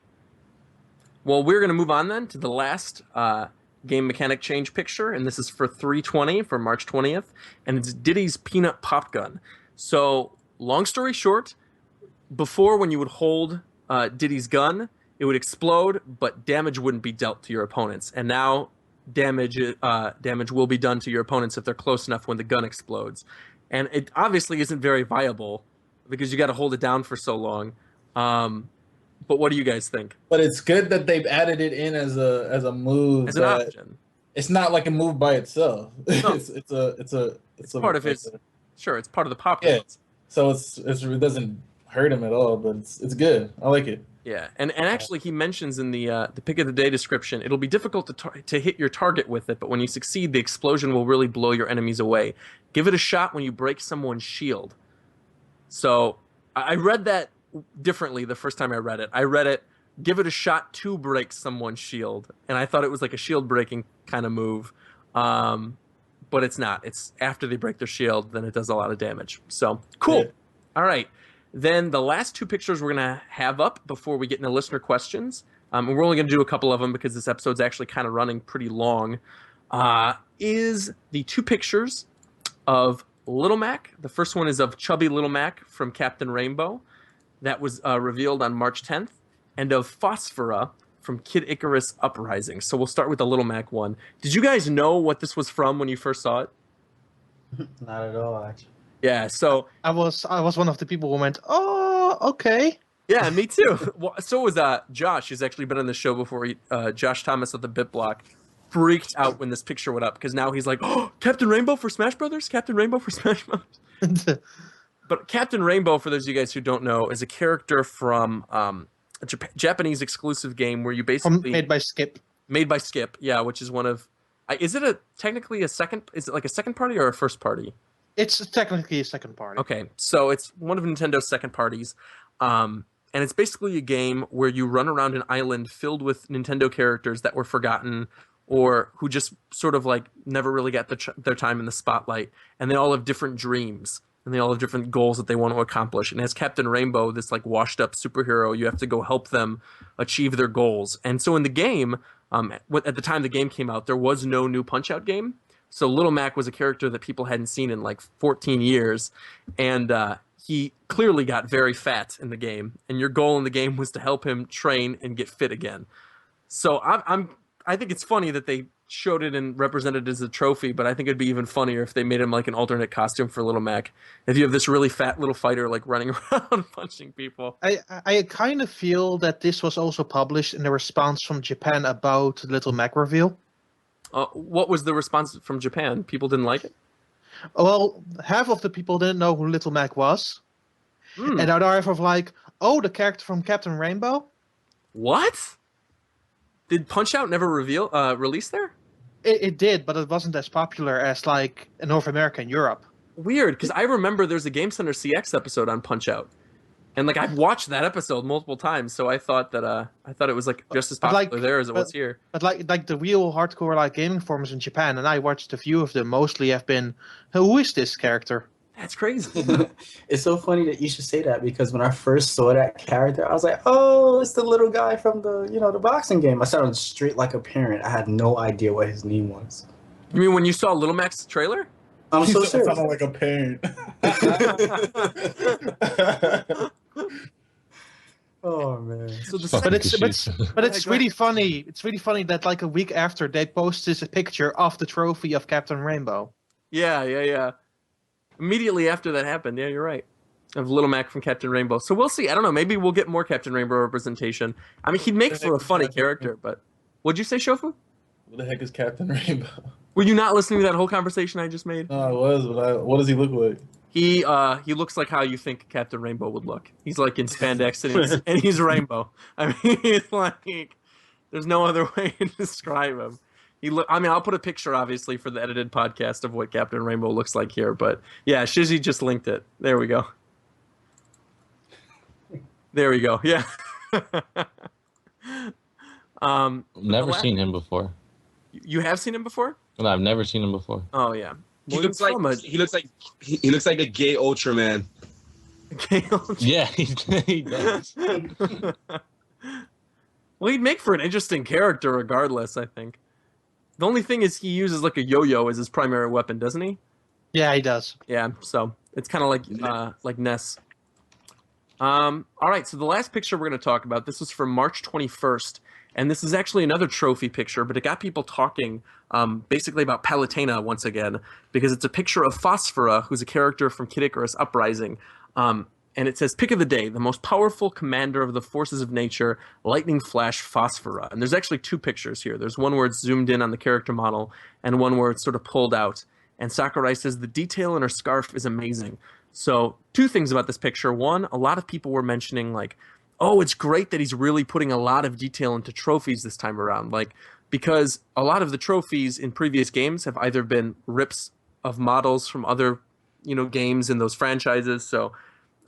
Well, we're going to move on then to the last game mechanic change picture, and this is for 320 for March 20th, and it's Diddy's Peanut Pop Gun. So, long story short, before when you would hold Diddy's gun, it would explode, but damage wouldn't be dealt to your opponents. And now damage will be done to your opponents if they're close enough when the gun explodes. And it obviously isn't very viable because you got to hold it down for so long. But what do you guys think? But it's good that they've added it in as a move. As an option. It's not like a move by itself. No. it's part of his. Sure, it's part of the pop gun. Yeah. So it doesn't hurt him at all, but it's good. I like it. Yeah, and actually he mentions in the pick of the day description, it'll be difficult to hit your target with it, but when you succeed, the explosion will really blow your enemies away. Give it a shot when you break someone's shield. So I read that differently the first time I read it. I read it, give it a shot to break someone's shield, and I thought it was like a shield breaking kind of move, but it's not. It's after they break their shield, then it does a lot of damage. So cool. Yeah. All right. Then the last two pictures we're going to have up before we get into listener questions, and we're only going to do a couple of them because this episode's actually kind of running pretty long, is the two pictures of Little Mac. The first one is of chubby Little Mac from Captain Rainbow. That was revealed on March 10th. And of Phosphora from Kid Icarus Uprising. So we'll start with the Little Mac one. Did you guys know what this was from when you first saw it? Not at all, actually. Yeah, so I was one of the people who went, "Oh, okay." Yeah, me too. Well, so was Josh, who's actually been on the show before. Josh Thomas of the Bit Block freaked out when this picture went up because now he's like, "Oh, Captain Rainbow for Smash Brothers! Captain Rainbow for Smash Brothers!" But Captain Rainbow, for those of you guys who don't know, is a character from a Japanese exclusive game where you basically made by Skip. Made by Skip, yeah, which is one of. Is it technically a second? Is it like a second party or a first party? It's technically a second party. Okay, so it's one of Nintendo's second parties, and it's basically a game where you run around an island filled with Nintendo characters that were forgotten or who just sort of like never really got their time in the spotlight, and they all have different dreams, and they all have different goals that they want to accomplish. And as Captain Rainbow, this like washed-up superhero, you have to go help them achieve their goals. And so in the game, at the time the game came out, there was no new Punch-Out game, So Little Mac was a character that people hadn't seen in like 14 years, and he clearly got very fat in the game. And your goal in the game was to help him train and get fit again. So I think it's funny that they showed it and represented it as a trophy, but I think it'd be even funnier if they made him like an alternate costume for Little Mac. If you have this really fat little fighter like running around punching people. I kind of feel that this was also published in the response from Japan about the Little Mac reveal. What was the response from Japan? People didn't like it? Well, half of the people didn't know who Little Mac was. And the other half of like, oh, the character from Captain Rainbow? What? Did Punch-Out never release there? It did, but it wasn't as popular as like in North America and Europe. Weird, because I remember there's a Game Center CX episode on Punch-Out. And like I've watched that episode multiple times, so I thought that it was like just as popular there as it was here. But like the real hardcore like gaming forums in Japan, and I watched a few of them, mostly have been, who is this character? That's crazy. It's so funny that you should say that, because when I first saw that character, I was like, oh, it's the little guy from the boxing game. I sounded straight like a parent. I had no idea what his name was. You mean when you saw Little Mac's trailer? I'm so serious. I sounded like a parent. Oh man! But it's really funny. It's really funny that like a week after they posted a picture of the trophy of Captain Rainbow. Yeah. Immediately after that happened, yeah, you're right. Of Little Mac from Captain Rainbow. So we'll see. I don't know. Maybe we'll get more Captain Rainbow representation. I mean, he'd make for a funny character, but what'd you say, Shofu? What the heck is Captain Rainbow? Were you not listening to that whole conversation I just made? No, I was, but what does he look like? He looks like how you think Captain Rainbow would look. He's like in spandex and he's rainbow. I mean, it's like there's no other way to describe him. I'll put a picture obviously for the edited podcast of what Captain Rainbow looks like here, but yeah, Shizzy just linked it. There we go. There we go. Yeah. Never seen him before. You have seen him before? No, I've never seen him before. Oh yeah. He looks like a gay Ultraman. Gay Ultraman. Yeah, he does. Well, he'd make for an interesting character regardless, I think. The only thing is he uses like a yo-yo as his primary weapon, doesn't he? Yeah, he does. Yeah, so it's kind of like Ness. All right, so the last picture we're going to talk about, this was from March 21st, and this is actually another trophy picture, but it got people talking basically about Palutena once again, because it's a picture of Phosphora, who's a character from Kid Icarus Uprising. And it says, pick of the day, the most powerful commander of the forces of nature, Lightning Flash Phosphora. And there's actually two pictures here. There's one where it's zoomed in on the character model, and one where it's sort of pulled out. And Sakurai says, the detail in her scarf is amazing. So two things about this picture. One, a lot of people were mentioning like, oh, it's great that he's really putting a lot of detail into trophies this time around. Like, because a lot of the trophies in previous games have either been rips of models from other, games in those franchises. So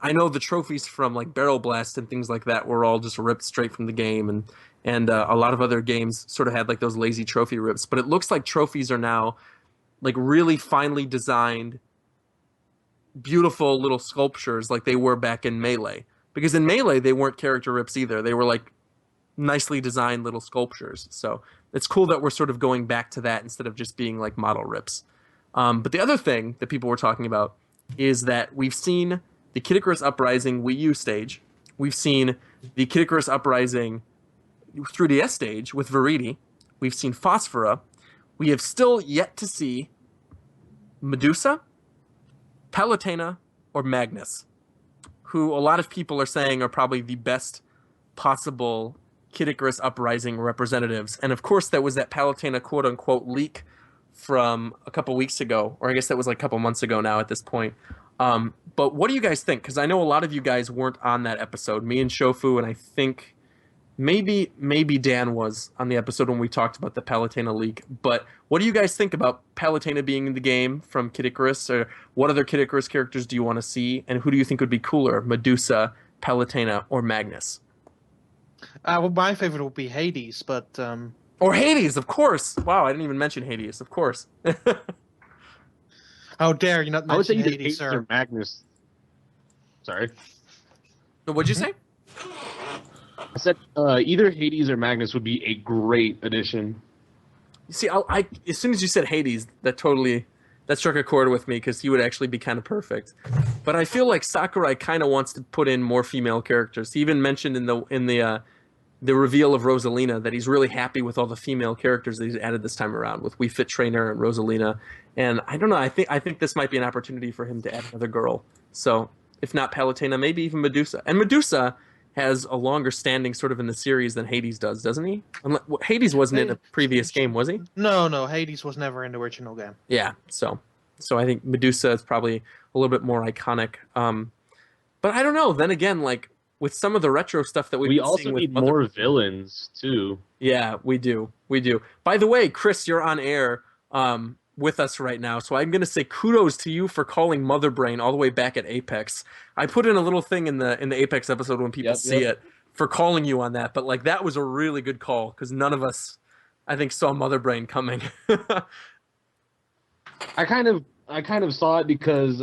I know the trophies from like Barrel Blast and things like that were all just ripped straight from the game, and a lot of other games sort of had like those lazy trophy rips. But it looks like trophies are now like really finely designed, beautiful little sculptures like they were back in Melee. Because in Melee they weren't character rips either; they were like nicely designed little sculptures. So it's cool that we're sort of going back to that instead of just being like model rips. But the other thing that people were talking about is that we've seen the Kid Icarus Uprising Wii U stage. We've seen the Kid Icarus Uprising 3DS stage with Viridi. We've seen Phosphora. We have still yet to see Medusa, Palutena, or Magnus, who a lot of people are saying are probably the best possible Kid Icarus Uprising representatives. And of course, there was that Palutena quote-unquote leak from a couple weeks ago, or I guess that was like a couple months ago now at this point. But what do you guys think? Because I know a lot of you guys weren't on that episode. Me and Shofu, and I think maybe Dan was on the episode when we talked about the Palutena leak. But what do you guys think about Palutena being in the game from Kid Icarus? Or what other Kid Icarus characters do you want to see? And who do you think would be cooler, Medusa, Palutena, or Magnus? Well, my favorite would be Hades, but... Or Hades, of course! Wow, I didn't even mention Hades, of course. How dare you not mention I would say either Hades, Hades sir. or Magnus. Sorry. What'd you say? I said either Hades or Magnus would be a great addition. See, as soon as you said Hades, that struck a chord with me because he would actually be kind of perfect. But I feel like Sakurai kind of wants to put in more female characters. He even mentioned in the reveal of Rosalina that he's really happy with all the female characters that he's added this time around with Wii Fit Trainer and Rosalina. And I don't know, I think this might be an opportunity for him to add another girl. So if not Palutena, maybe even Medusa. And Medusa has a longer standing sort of in the series than Hades does, doesn't he? Hades wasn't in a previous game, was he? No, Hades was never in the original game. Yeah, so I think Medusa is probably a little bit more iconic. But I don't know. Then again, like with some of the retro stuff that we also need more villains too. Yeah, we do. By the way, Chris, you're on air with us right now, so I'm going to say kudos to you for calling Mother Brain all the way back at Apex. I put in a little thing in the Apex episode when people see it for calling you on that, but like that was a really good call because none of us, I think, saw Mother Brain coming. I kind of saw it because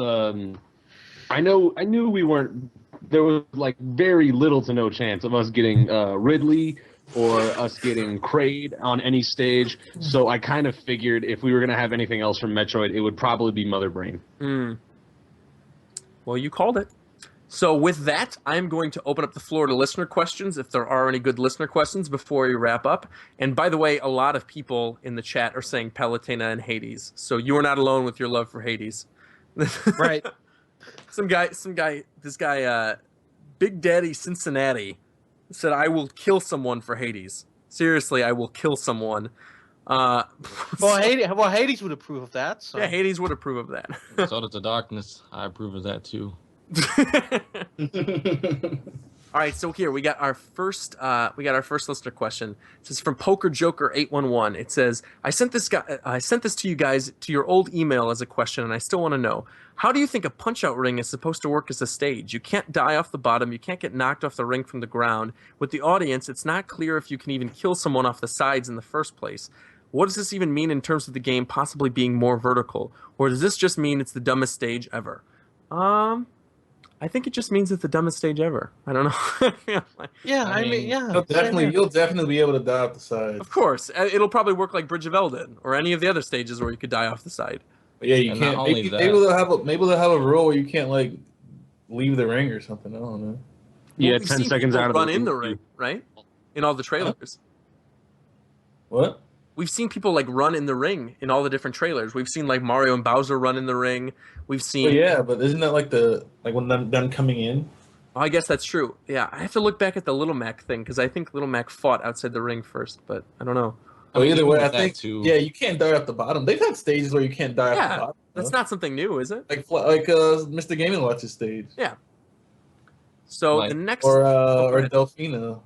I knew we weren't. There was like very little to no chance of us getting Ridley or us getting Kraid on any stage. So I kind of figured if we were gonna have anything else from Metroid, it would probably be Mother Brain. Well, you called it. So with that, I'm going to open up the floor to listener questions, if there are any good listener questions before we wrap up. And by the way, a lot of people in the chat are saying Palutena and Hades. So you are not alone with your love for Hades. Right. This guy, Big Daddy Cincinnati said, I will kill someone for Hades. Seriously, I will kill someone. Well, Hades would approve of that. So. Yeah, Hades would approve of that. So does the Darkness. I approve of that too. All right, so here we got our first listener question. This is from Poker Joker 811. It says, I sent this to you guys to your old email as a question, and I still want to know, how do you think a punch-out ring is supposed to work as a stage? You can't die off the bottom, you can't get knocked off the ring from the ground. With the audience, it's not clear if you can even kill someone off the sides in the first place. What does this even mean in terms of the game possibly being more vertical? Or does this just mean it's the dumbest stage ever? I think it just means it's the dumbest stage ever. I don't know. I mean, You'll definitely be able to die off the side. Of course. It'll probably work like Bridge of Eldin or any of the other stages where you could die off the side. But yeah, you and can't. Maybe they'll have a rule where you can't like leave the ring or something. I don't know. Yeah, 10 seconds out of run in the ring, right? In all the trailers. What? We've seen people like run in the ring in all the different trailers. We've seen like Mario and Bowser run in the ring. We've seen. But isn't that like when them coming in? Oh, I guess that's true. Yeah, I have to look back at the Little Mac thing because I think Little Mac fought outside the ring first, but I don't know. Well, either way, I think you can't die off the bottom. They've had stages where you can't die off the bottom. That's not something new, is it? Like Mr. Game & Watch's stage. Yeah. So the next or Delphina.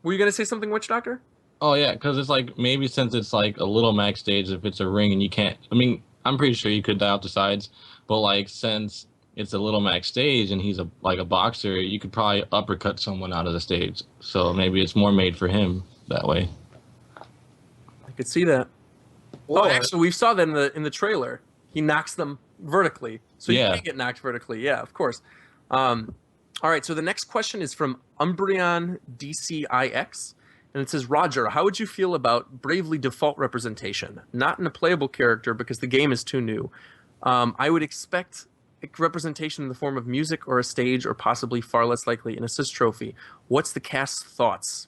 Were you gonna say something, Witch Doctor? Oh yeah, because it's like maybe since it's like a little max stage, if it's a ring and you can't. I mean, I'm pretty sure you could die off the sides, but like since it's a little max stage and he's a boxer, you could probably uppercut someone out of the stage. So maybe it's more made for him that way. I could see that. Oh, actually, we saw that in the trailer. He knocks them vertically, so you can't get knocked vertically. Yeah, of course. All right, so the next question is from Umbreon DCIX. And it says, Roger, how would you feel about Bravely Default representation? Not in a playable character because the game is too new. I would expect representation in the form of music or a stage or possibly far less likely an assist trophy. What's the cast's thoughts?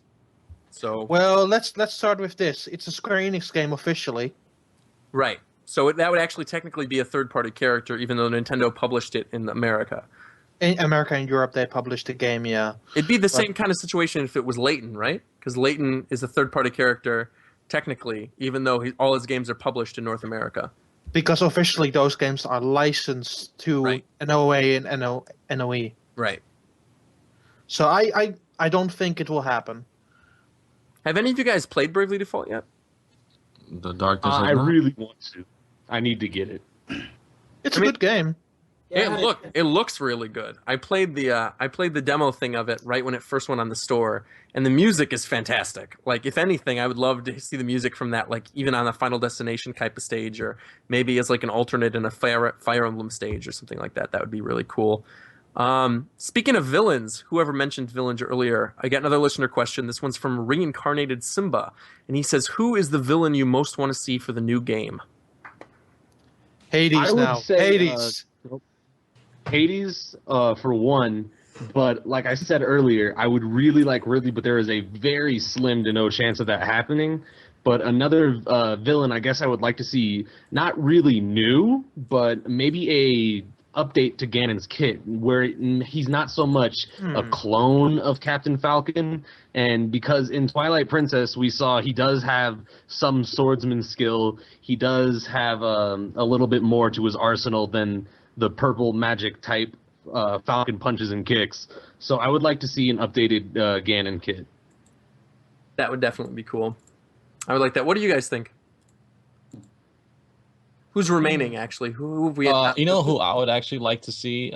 Well, let's start with this. It's a Square Enix game officially. Right. So that would actually technically be a third-party character even though Nintendo published it in America. In America and Europe, they published the game, yeah. It'd be the same kind of situation if it was Layton, right? Because Layton is a third-party character, technically, even though all his games are published in North America. Because officially those games are licensed to NOA and NOE. Right. So I don't think it will happen. Have any of you guys played Bravely Default yet? The Darkness. I really want to. I need to get it. It's a good game. Yeah, it looks really good. I played the demo thing of it right when it first went on the store, and the music is fantastic. Like, if anything, I would love to see the music from that, like even on a Final Destination type of stage, or maybe as like an alternate in a Fire Emblem stage or something like that. That would be really cool. Speaking of villains, whoever mentioned villains earlier, I got another listener question. This one's from Reincarnated Simba, and he says, "Who is the villain you most want to see for the new game?" Hades I would now. say, Hades. Hades, for one, but like I said earlier, I would really like Ridley, but there is a very slim to no chance of that happening. But another villain, I guess I would like to see, not really new, but maybe a update to Ganon's kit, where he's not so much a clone of Captain Falcon, and because in Twilight Princess we saw he does have some swordsman skill, he does have a little bit more to his arsenal than the purple magic type Falcon punches and kicks. So I would like to see an updated Ganon kit. That would definitely be cool. I would like that. What do you guys think? Who's remaining, actually? Who have we? You know who I would actually like to see,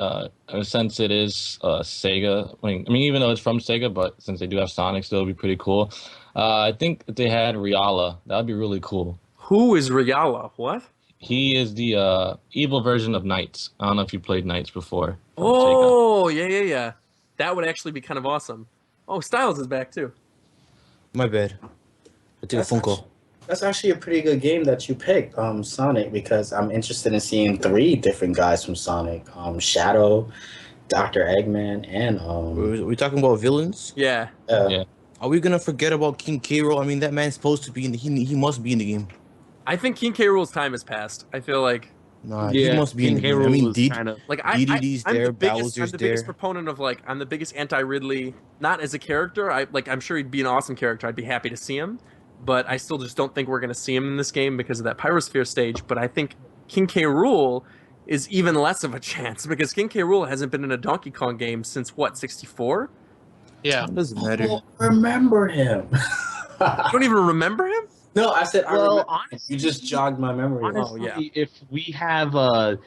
since it is Sega. I mean, even though it's from Sega, but since they do have Sonic, still would be pretty cool. I think if they had Riala, that would be really cool. Who is Riala? What? He is the evil version of Knights. I don't know if you played Knights before. Oh, yeah. That would actually be kind of awesome. Oh, Styles is back too. My bad. I took a phone call. That's actually a pretty good game that you picked, Sonic, because I'm interested in seeing 3 different guys from Sonic. Shadow, Dr. Eggman, and we talking about villains? Yeah. Yeah. Are we gonna forget about King K. Rool? I mean, that man's supposed to be in the, he must be in the game. I think King K. Rool's time has passed. I feel like Nah, he must be in the game. I mean, DDD's I'm there, the biggest, Bowser's I'm the there. biggest proponent of I'm the biggest anti-Ridley. Not as a character. I'm sure he'd be an awesome character. I'd be happy to see him, but I still just don't think we're gonna see him in this game because of that Pyrosphere stage. But I think King K. Rool is even less of a chance because King K. Rool hasn't been in a Donkey Kong game since what, 64? Yeah, it doesn't matter. I don't remember him. You don't even remember him? No, I said honestly, you just jogged my memory. Honestly, if we have the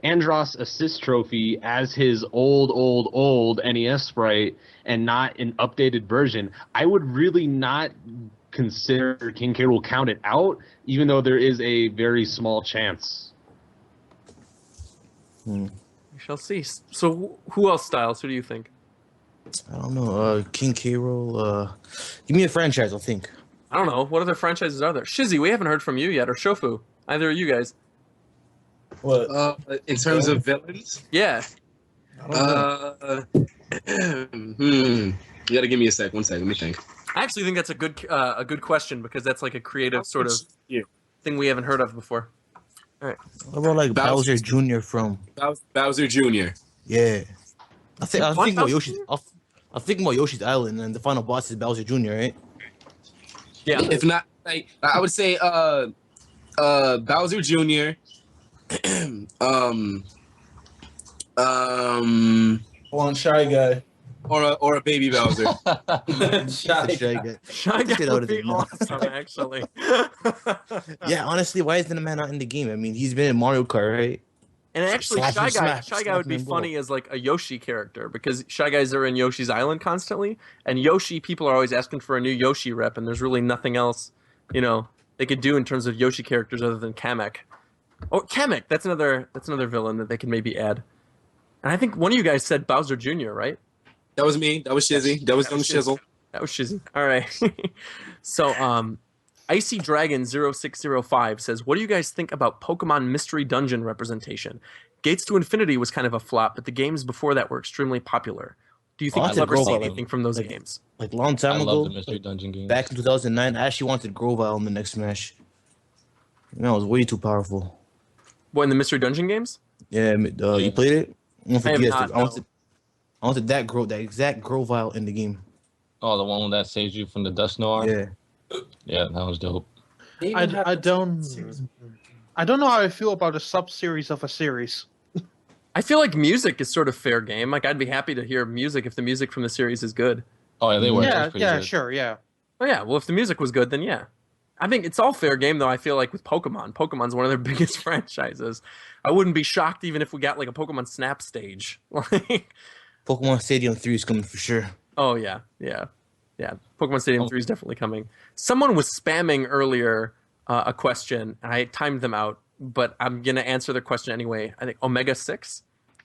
Andros Assist Trophy as his old NES sprite and not an updated version, I would really not consider King K. Rool counted out, even though there is a very small chance. We shall see. So who else, Styles? Who do you think? I don't know. King K. Rool. Give me a franchise, I think. I don't know. What other franchises are there? Shizzy, we haven't heard from you yet, or Shofu. Either of you guys. What? In terms of villains? Yeah. You gotta give me a sec. 1 second. Let me think. I actually think that's a good question because that's like a creative sort of thing we haven't heard of before. All right. What about like Bowser Jr. from? Bowser Jr. Yeah. I think about Yoshi's. I think about Yoshi's Island, and the final boss is Bowser Jr. Right? Yeah. If not, I would say Bowser Jr. One Shy Guy. Or a baby Bowser. Shy Guy. Shy Guy would be awesome, actually. Yeah, honestly, why isn't the man not in the game? I mean, he's been in Mario Kart, right? And actually, Shy Guy would be funny as like a Yoshi character because Shy Guys are in Yoshi's Island constantly, and Yoshi people are always asking for a new Yoshi rep, and there's really nothing else, they could do in terms of Yoshi characters other than Kamek. Oh, Kamek, that's another villain that they could maybe add. And I think one of you guys said Bowser Jr., right? That was me. That was Shizzy. That was Young Shizzle. That was Shizzy. All right. So, Icy Dragon 0605 says, "What do you guys think about Pokemon Mystery Dungeon representation? Gates to Infinity was kind of a flop, but the games before that were extremely popular. Do you think we'll ever see anything from those games?" Like long time ago, I love the Mystery Dungeon games. Back in 2009, I actually wanted Grovyle in the next Smash. That was way too powerful. What, in the Mystery Dungeon games? Yeah, you played it? I wanted that exact Grovyle in the game. Oh, the one that saves you from the Dust Noir? Yeah. Yeah, that was dope. I don't know how I feel about a sub-series of a series. I feel like music is sort of fair game. Like, I'd be happy to hear music if the music from the series is good. Oh, yeah, they were. Yeah, good. sure, yeah. Oh, yeah, well, if the music was good, then yeah. I think it's all fair game, though, I feel like, with Pokemon. Pokemon's one of their biggest franchises. I wouldn't be shocked even if we got, like, a Pokemon Snap stage. Pokemon Stadium 3 is coming for sure. Oh, yeah. Pokemon Stadium 3 is definitely coming. Someone was spamming earlier a question, and I timed them out. but I'm gonna answer the question anyway. I think Omega 6,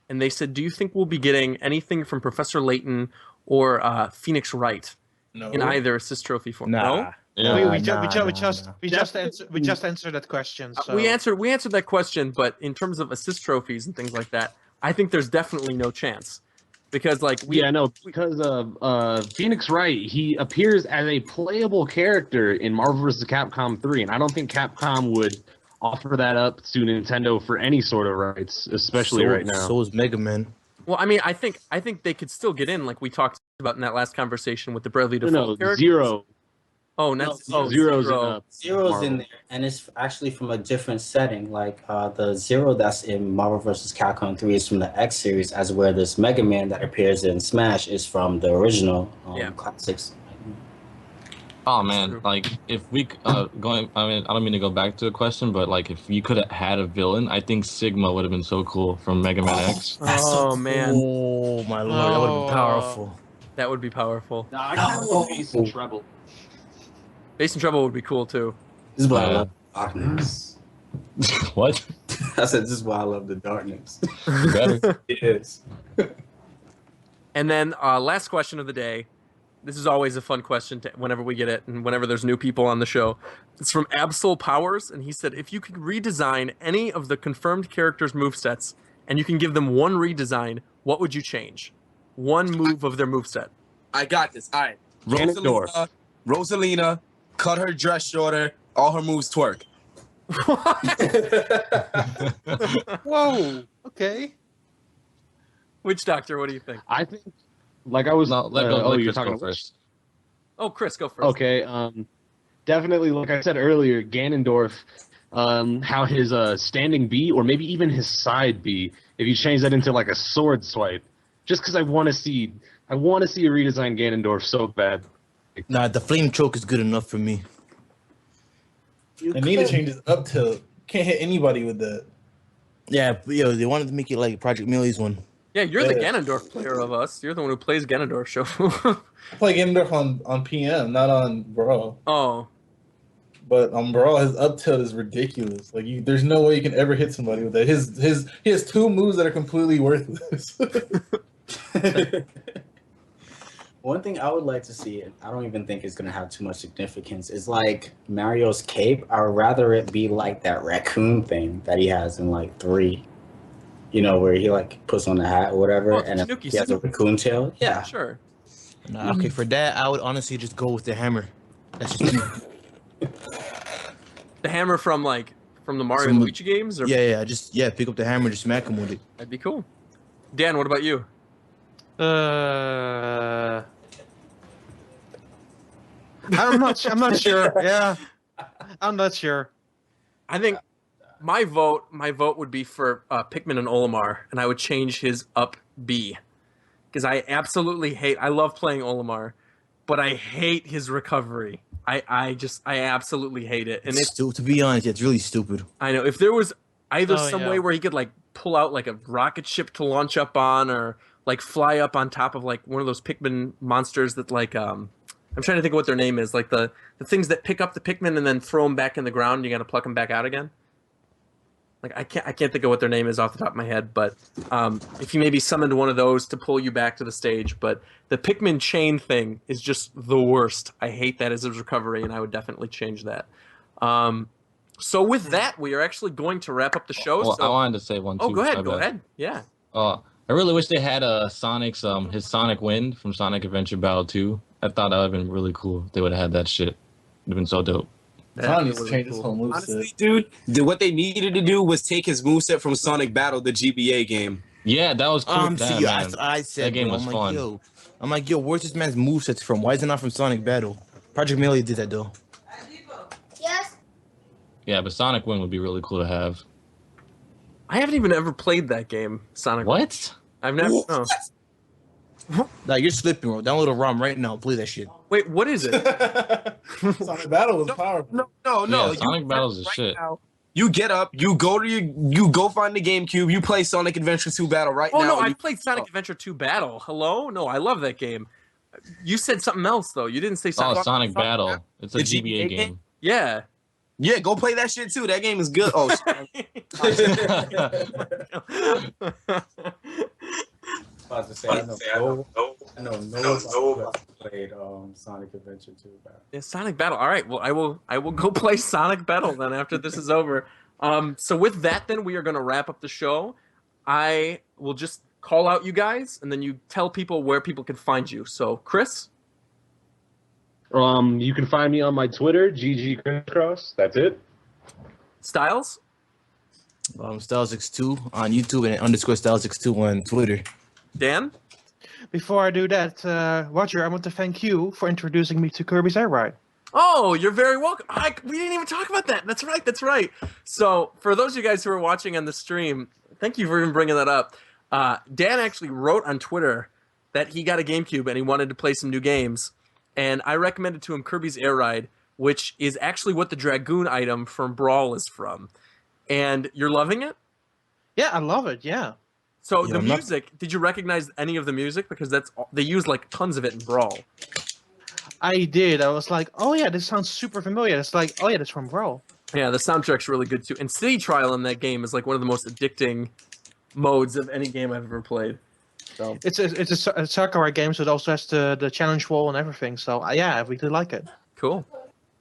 and they said, "Do you think we'll be getting anything from Professor Layton or Phoenix Wright in either assist trophy form?" No. Yeah. We just answered that question. So. We answered that question, but in terms of assist trophies and things like that, I think there's definitely no chance because because of Phoenix Wright, he appears as a playable character in Marvel vs. Capcom 3, and I don't think Capcom would offer that up to Nintendo for any sort of rights, especially right now. So is Mega Man. Well, I mean, I think they could still get in, like we talked about in that last conversation with the Bradley Default characters. Zero. Oh, Zero's in there, and it's actually from a different setting. Like the Zero that's in Marvel vs. Capcom 3 is from the X series, as where this Mega Man that appears in Smash is from the original classics. Oh man, like if we I mean, I don't mean to go back to the question, but like if you could have had a villain, I think Sigma would have been so cool from Mega Man X. Man! Oh my lord, that would have been powerful. That would be powerful. Nah, I kind of want Ace and Treble. Ace and Treble would be cool too. This is why I love darkness. What? I said this is why I love the darkness. Better. It is. And then last question of the day. This is always a fun question whenever we get it and whenever there's new people on the show. It's from Absol Powers, and he said, if you could redesign any of the confirmed characters' movesets and you can give them one redesign, what would you change? One move of their moveset. I got this. All right. Rosalina, cut her dress shorter, all her moves twerk. Whoa. Okay. Witch Doctor, what do you think? I think, like I was. You're talking first. Oh, Chris, go first. Okay. Definitely, like I said earlier, Ganondorf. How his standing B or maybe even his side B, if you change that into like a sword swipe, just because I want to see a redesigned Ganondorf so bad. Nah, the flame choke is good enough for me. They need to change his up tilt. Can't hit anybody with that. Yeah, they wanted to make it like Project Millie's one. Yeah, you're the Ganondorf player of us. You're the one who plays Ganondorf, Shofu. I play Ganondorf on PM, not on Brawl. Oh. But on Brawl, his up tilt is ridiculous. Like, there's no way you can ever hit somebody with that. He has two moves that are completely worthless. One thing I would like to see, and I don't even think it's going to have too much significance, is like Mario's cape. I would rather it be like that raccoon thing that he has in like 3. You know, where he like puts on the hat or whatever, and he has a raccoon tail. Yeah. Sure. Nah, okay, for that, I would honestly just go with the hammer. That's just me. The hammer from the Mario and Luigi games? Or? Yeah, pick up the hammer and just smack him with it. That'd be cool. Dan, what about you? I'm not sure. Yeah. I'm not sure. I think my vote would be for Pikmin and Olimar, and I would change his up B. Because I absolutely I love playing Olimar, but I hate his recovery. I absolutely hate it. And to be honest, it's really stupid. I know. If there was either some way where he could like pull out like a rocket ship to launch up on, or like fly up on top of like one of those Pikmin monsters that like I'm trying to think of what their name is, like the things that pick up the Pikmin and then throw them back in the ground and you got to pluck them back out again. Like I can't think of what their name is off the top of my head, but if you maybe summoned one of those to pull you back to the stage, but the Pikmin chain thing is just the worst. I hate that as a recovery, and I would definitely change that. So with that, we are actually going to wrap up the show. Well, I wanted to say one too. Oh, go ahead. Yeah. I really wish they had Sonic's his Sonic Wind from Sonic Adventure Battle 2. I thought that would have been really cool if they would have had that shit. It would have been so dope. Honestly, dude, what they needed to do was take his moveset from Sonic Battle, the GBA game. Yeah, that was cool. I said that game was fun. I'm like, where's this man's movesets from? Why is it not from Sonic Battle? Project Melee did that though. Yes. Yeah, but Sonic Wind would be really cool to have. I haven't even ever played that game, Sonic. What? I've never. Oh. Nah, you're slipping, bro. Download a ROM right now. Play that shit. Wait, what is it? Sonic Battle was powerful. No. Yeah, Sonic Battle's the shit. You get up, you go find the GameCube, you play Sonic Adventure 2 Battle now. Oh no, I played Sonic Adventure 2 Battle. Hello? No, I love that game. You said something else though. You didn't say Sonic. Sonic Battle. It's a GBA game. Yeah. Yeah, go play that shit too. That game is good. Oh, About to say, I know no played Sonic Adventure 2. Yeah, Sonic Battle. All right. Well, I will go play Sonic Battle then after this is over. So with that, then we are going to wrap up the show. I will just call out you guys, and then you tell people where people can find you. So, Chris. You can find me on my Twitter, GG That's it. Styles. Styles62 on YouTube and _Styles62 on Twitter. Dan. Before I do that, Roger, I want to thank you for introducing me to Kirby's Air Ride. Oh, you're very welcome. We didn't even talk about that. That's right. That's right. So, for those of you guys who are watching on the stream, thank you for even bringing that up. Dan actually wrote on Twitter that he got a GameCube and he wanted to play some new games. And I recommended to him Kirby's Air Ride, which is actually what the Dragoon item from Brawl is from. And you're loving it? Yeah, I love it. Yeah. So the music, did you recognize any of the music? Because they use like tons of it in Brawl. I did. I was like, oh yeah, this sounds super familiar. It's like, oh yeah, that's from Brawl. Yeah, the soundtrack's really good too. And City Trial in that game is like one of the most addicting modes of any game I've ever played. So it's a Sakurai game, so it also has the challenge wall and everything. So yeah, I really like it. Cool.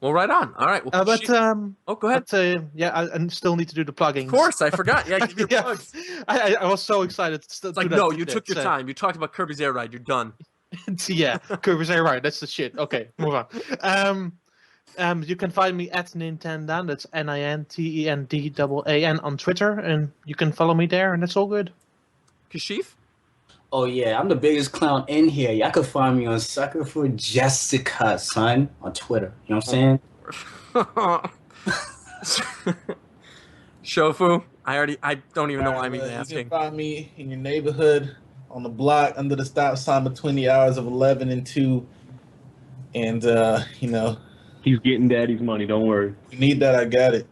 Well, right on. All right. Well, go ahead. But, yeah, I still need to do the plugging. Of course, I forgot. Yeah, give your plugs. I was so excited. It's like, no, you took your time. You talked about Kirby's Air Ride. You're done. Yeah, Kirby's Air Ride. That's the shit. Okay, move on. You can find me at Nintendan. That's NINTENDAAN on Twitter, and you can follow me there, and that's all good. Kashif? Oh yeah, I'm the biggest clown in here. Y'all can find me on Sucker for Jessica, son, on Twitter. You know what I'm saying? Shofu, I don't even know why I'm even asking. You can find me in your neighborhood on the block under the stop sign between the hours of 11 and 2. And he's getting daddy's money. Don't worry. You need that? I got it.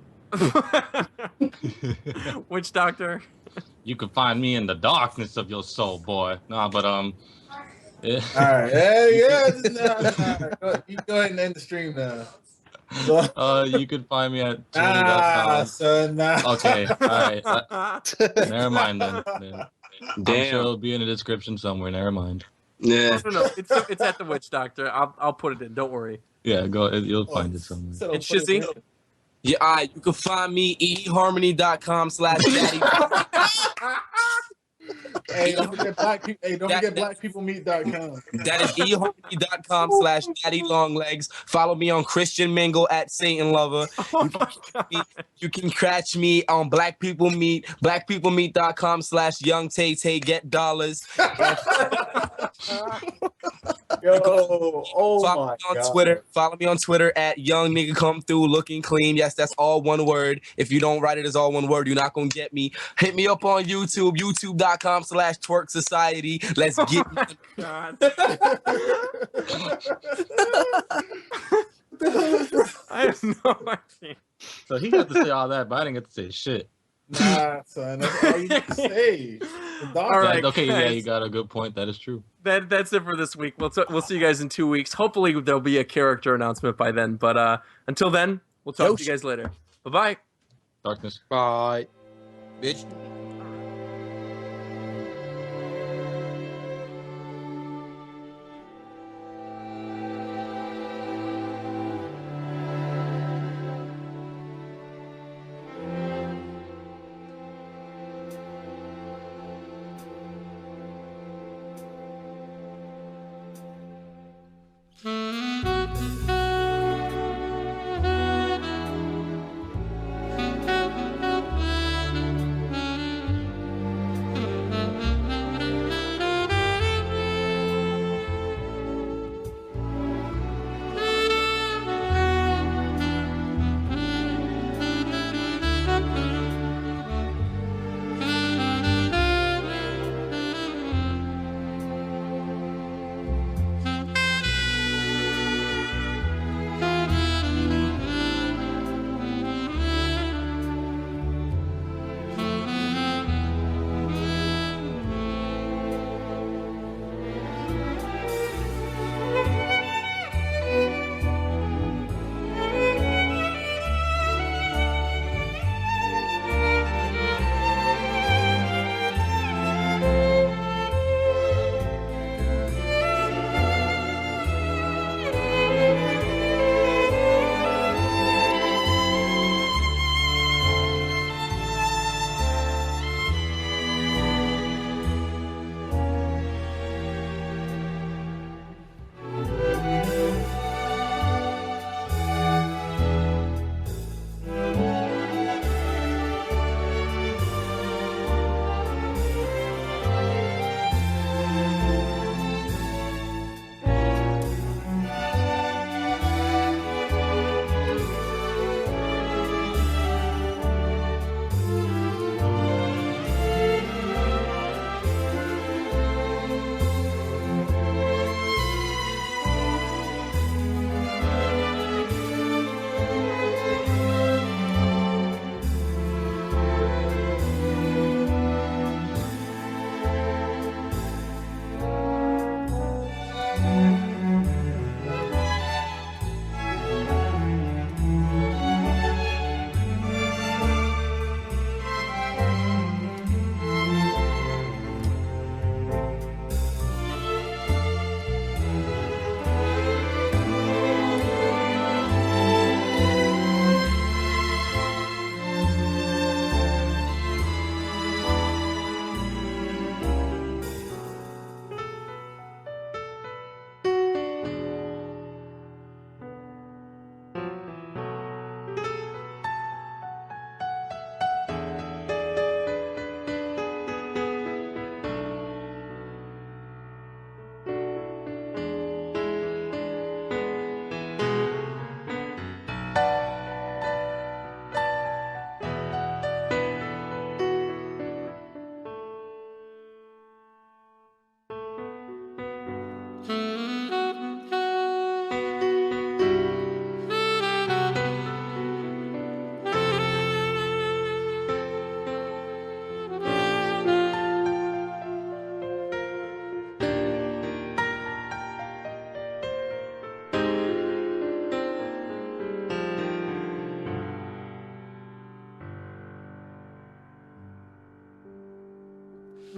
Witch Doctor. You can find me in the darkness of your soul, boy. Nah, but yeah. All right. Yeah. You go ahead and end the stream now. You can find me at son. Okay. All right. Never mind then. Damn. I'm sure it'll be in the description somewhere. Never mind. Yeah. No. It's at the Witch Doctor. I'll put it in. Don't worry. Yeah. Go. You'll find it somewhere. And Shizzy. Yeah, you can find me eharmony.com/daddy. Hey, don't forget blackpeoplemeet.com. That is eharmony.com/daddylonglegs. Follow me on Christian Mingle at Satan Lover. You can catch me on Black People Meet, blackpeoplemeet.com/young Tay get dollars. Follow me on Twitter at Young Nigga Come Through Looking Clean. Yes, that's all one word. If you don't write it as all one word, you're not gonna get me. Hit me up on YouTube, youtube.com/Twerk Society. Let's get God. I have no idea. So he got to say all that, but I didn't get to say shit. Nah, son, that's all you can say. All right, okay, guys. yeah, you got a good point. That is true. That's it for this week. We'll see you guys in 2 weeks. Hopefully there'll be a character announcement by then. But until then, we'll talk to you guys later. Bye-bye. Darkness. Bye. Bitch.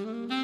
Bye.